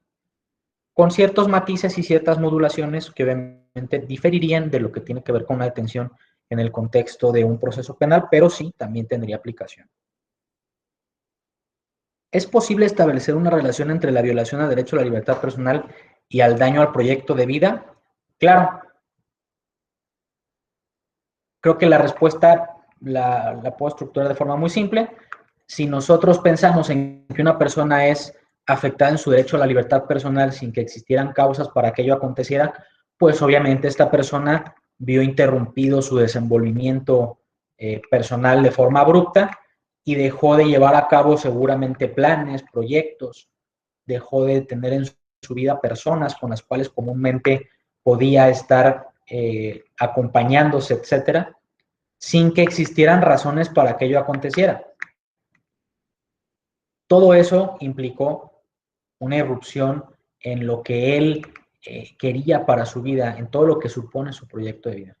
con ciertos matices y ciertas modulaciones que obviamente diferirían de lo que tiene que ver con la detención en el contexto de un proceso penal, pero sí, también tendría aplicación. ¿Es posible establecer una relación entre la violación al derecho a la libertad personal y al daño al proyecto de vida? Claro. Creo que la respuesta la puedo estructurar de forma muy simple. Si nosotros pensamos en que una persona es afectada en su derecho a la libertad personal sin que existieran causas para que ello aconteciera, pues obviamente esta persona vio interrumpido su desenvolvimiento personal de forma abrupta y dejó de llevar a cabo seguramente planes, proyectos, dejó de tener en su vida personas con las cuales comúnmente podía estar acompañándose, etcétera, sin que existieran razones para que ello aconteciera. Todo eso implicó una irrupción en lo que él quería para su vida, en todo lo que supone su proyecto de vida.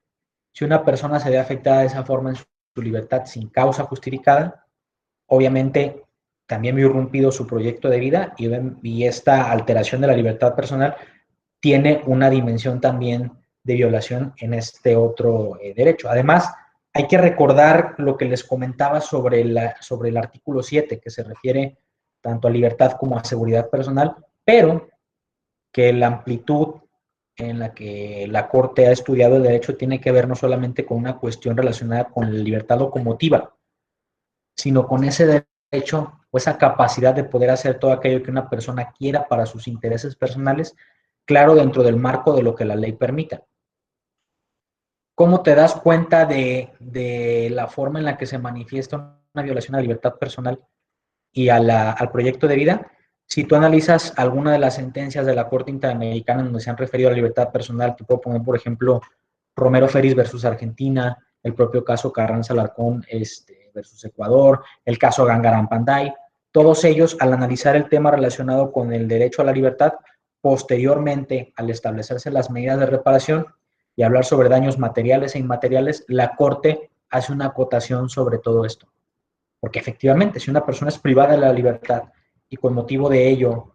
Si una persona se ve afectada de esa forma en su libertad sin causa justificada, obviamente también vio irrumpido su proyecto de vida y esta alteración de la libertad personal tiene una dimensión también de violación en este otro derecho. Además, hay que recordar lo que les comentaba sobre el artículo 7, que se refiere tanto a libertad como a seguridad personal, pero que la amplitud en la que la Corte ha estudiado el derecho tiene que ver no solamente con una cuestión relacionada con la libertad locomotiva, sino con ese derecho o esa capacidad de poder hacer todo aquello que una persona quiera para sus intereses personales, claro, dentro del marco de lo que la ley permita. ¿Cómo te das cuenta de la forma en la que se manifiesta una violación a la libertad personal y al proyecto de vida? Si tú analizas alguna de las sentencias de la Corte Interamericana donde se han referido a la libertad personal, te puedo poner, por ejemplo, Romero Ferris versus Argentina, el propio caso Carranza Alarcón versus Ecuador, el caso Gangaram Panday, todos ellos, al analizar el tema relacionado con el derecho a la libertad, posteriormente, al establecerse las medidas de reparación y hablar sobre daños materiales e inmateriales, la Corte hace una acotación sobre todo esto. Porque efectivamente, si una persona es privada de la libertad y con motivo de ello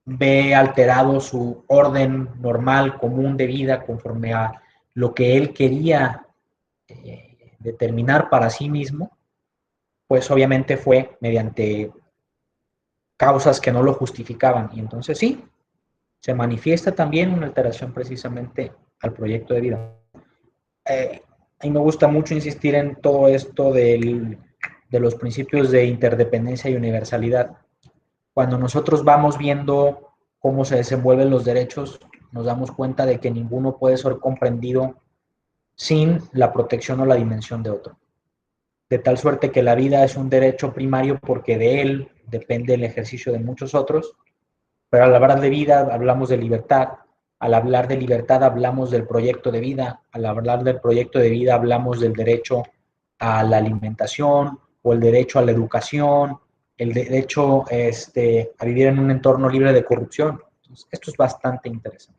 ve alterado su orden normal, común de vida, conforme a lo que él quería determinar para sí mismo, pues obviamente fue mediante causas que no lo justificaban. Y entonces sí, se manifiesta también una alteración precisamente al proyecto de vida. A mí me gusta mucho insistir en todo esto de los principios de interdependencia y universalidad. Cuando nosotros vamos viendo cómo se desenvuelven los derechos, nos damos cuenta de que ninguno puede ser comprendido sin la protección o la dimensión de otro. De tal suerte que la vida es un derecho primario porque de él depende el ejercicio de muchos otros, pero al hablar de vida hablamos de libertad, al hablar de libertad hablamos del proyecto de vida, al hablar del proyecto de vida hablamos del derecho a la alimentación o el derecho a la educación, el derecho a vivir en un entorno libre de corrupción. Entonces, esto es bastante interesante.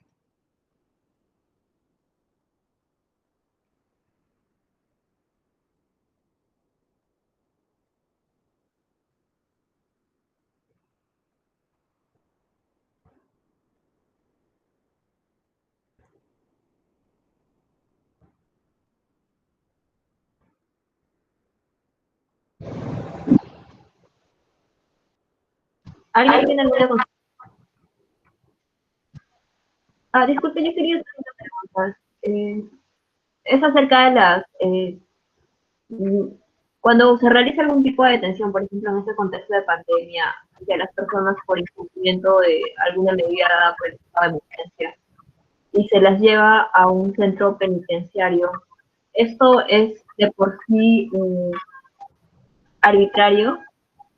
¿Alguien tiene alguna consulta? Disculpe, yo quería hacer una pregunta. Es acerca de mm, cuando se realiza algún tipo de detención, por ejemplo, en este contexto de pandemia, de las personas por incumplimiento de alguna medida dada por el estado de emergencia, y se las lleva a un centro penitenciario. Esto es de por sí arbitrario,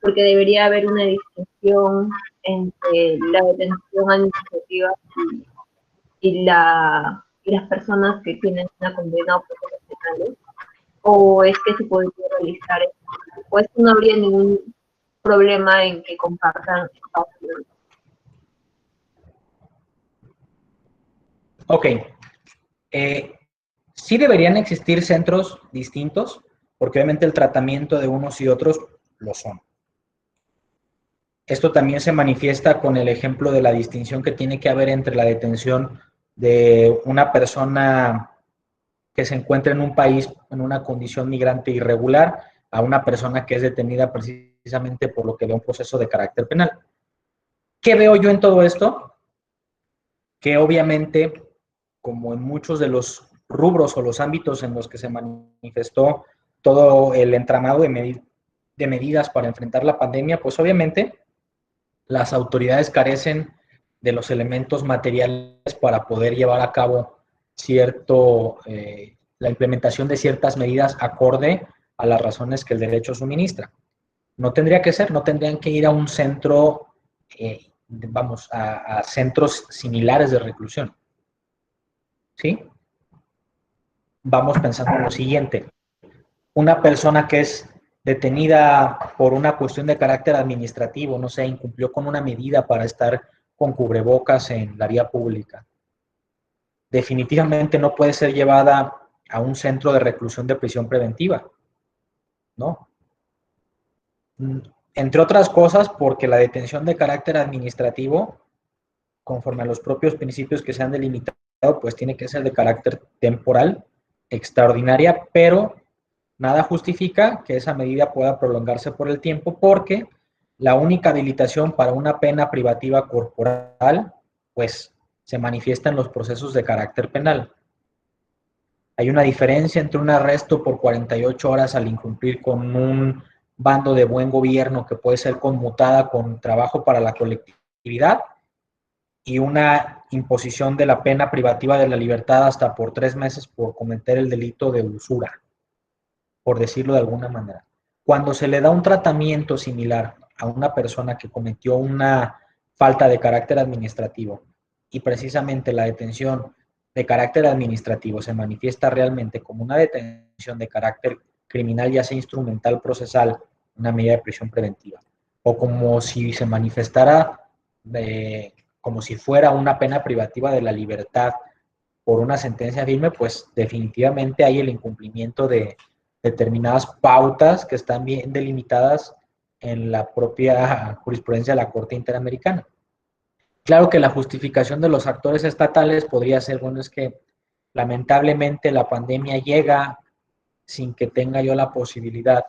porque debería haber una distinción entre la detención administrativa y las personas que tienen una condena o procesos penales, o es que se podría realizar esto, o es que no habría ningún problema en que compartan Estados Unidos. Ok. Sí deberían existir centros distintos, porque obviamente el tratamiento de unos y otros lo son. Esto también se manifiesta con el ejemplo de la distinción que tiene que haber entre la detención de una persona que se encuentra en un país en una condición migrante irregular a una persona que es detenida precisamente por lo que ve un proceso de carácter penal. ¿Qué veo yo en todo esto? Que obviamente, como en muchos de los rubros o los ámbitos en los que se manifestó todo el entramado de medidas para enfrentar la pandemia, pues obviamente las autoridades carecen de los elementos materiales para poder llevar a cabo la implementación de ciertas medidas acorde a las razones que el derecho suministra. No tendría que ser, no tendrían que ir a un centro, a centros similares de reclusión. ¿Sí? Vamos pensando en lo siguiente. Una persona que es detenida por una cuestión de carácter administrativo, no sé, incumplió con una medida para estar con cubrebocas en la vía pública, definitivamente no puede ser llevada a un centro de reclusión de prisión preventiva, ¿no? Entre otras cosas, porque la detención de carácter administrativo, conforme a los propios principios que se han delimitado, pues tiene que ser de carácter temporal, extraordinaria, pero nada justifica que esa medida pueda prolongarse por el tiempo porque la única habilitación para una pena privativa corporal, pues se manifiesta en los procesos de carácter penal. Hay una diferencia entre un arresto por 48 horas al incumplir con un bando de buen gobierno que puede ser conmutada con trabajo para la colectividad y una imposición de la pena privativa de la libertad hasta por 3 meses por cometer el delito de usura, por decirlo de alguna manera. Cuando se le da un tratamiento similar a una persona que cometió una falta de carácter administrativo y precisamente la detención de carácter administrativo se manifiesta realmente como una detención de carácter criminal, ya sea instrumental, procesal, una medida de prisión preventiva, o como si se manifestara como si fuera una pena privativa de la libertad por una sentencia firme, pues definitivamente hay el incumplimiento de determinadas pautas que están bien delimitadas en la propia jurisprudencia de la Corte Interamericana. Claro que la justificación de los actores estatales podría ser, bueno, es que lamentablemente la pandemia llega sin que tenga yo la posibilidad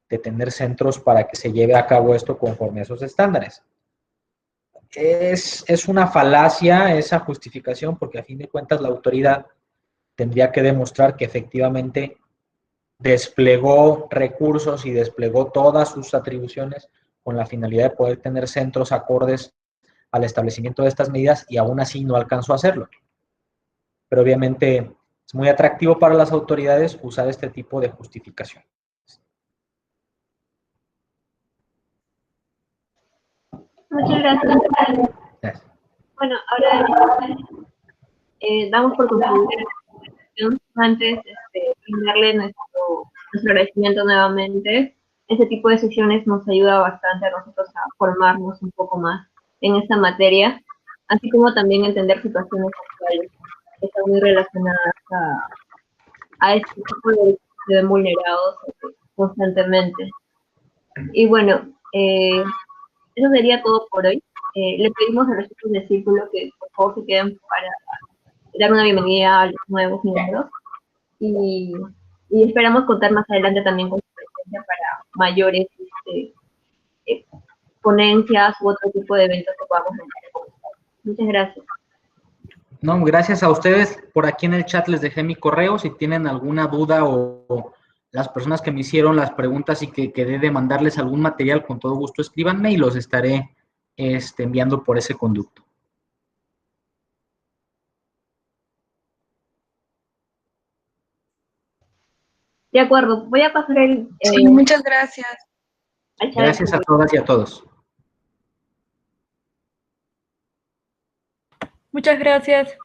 de tener centros para que se lleve a cabo esto conforme a esos estándares. Es una falacia esa justificación porque a fin de cuentas la autoridad tendría que demostrar que efectivamente desplegó recursos y desplegó todas sus atribuciones con la finalidad de poder tener centros acordes al establecimiento de estas medidas y aún así no alcanzó a hacerlo. Pero obviamente es muy atractivo para las autoridades usar este tipo de justificación. Muchas gracias. Gracias. Bueno, ahora damos por concluida la sesión. Antes, brindarle nuestro agradecimiento nuevamente. Este tipo de sesiones nos ayuda bastante a nosotros a formarnos un poco más en esta materia, así como también entender situaciones actuales que están muy relacionadas a este tipo de derechos que se ven vulnerados constantemente. Y bueno, eso sería todo por hoy. Le pedimos a los chicos del círculo que por favor se queden para dar una bienvenida a los nuevos miembros y esperamos contar más adelante también con su presencia para mayores ponencias u otro tipo de eventos que podamos realizar. Muchas gracias. No, gracias a ustedes. Por aquí en el chat les dejé mi correo. Si tienen alguna duda o las personas que me hicieron las preguntas y que quedé de mandarles algún material, con todo gusto escríbanme y los estaré enviando por ese conducto. De acuerdo, voy a pasar el... Sí, muchas gracias. Gracias a todas y a todos. Muchas gracias.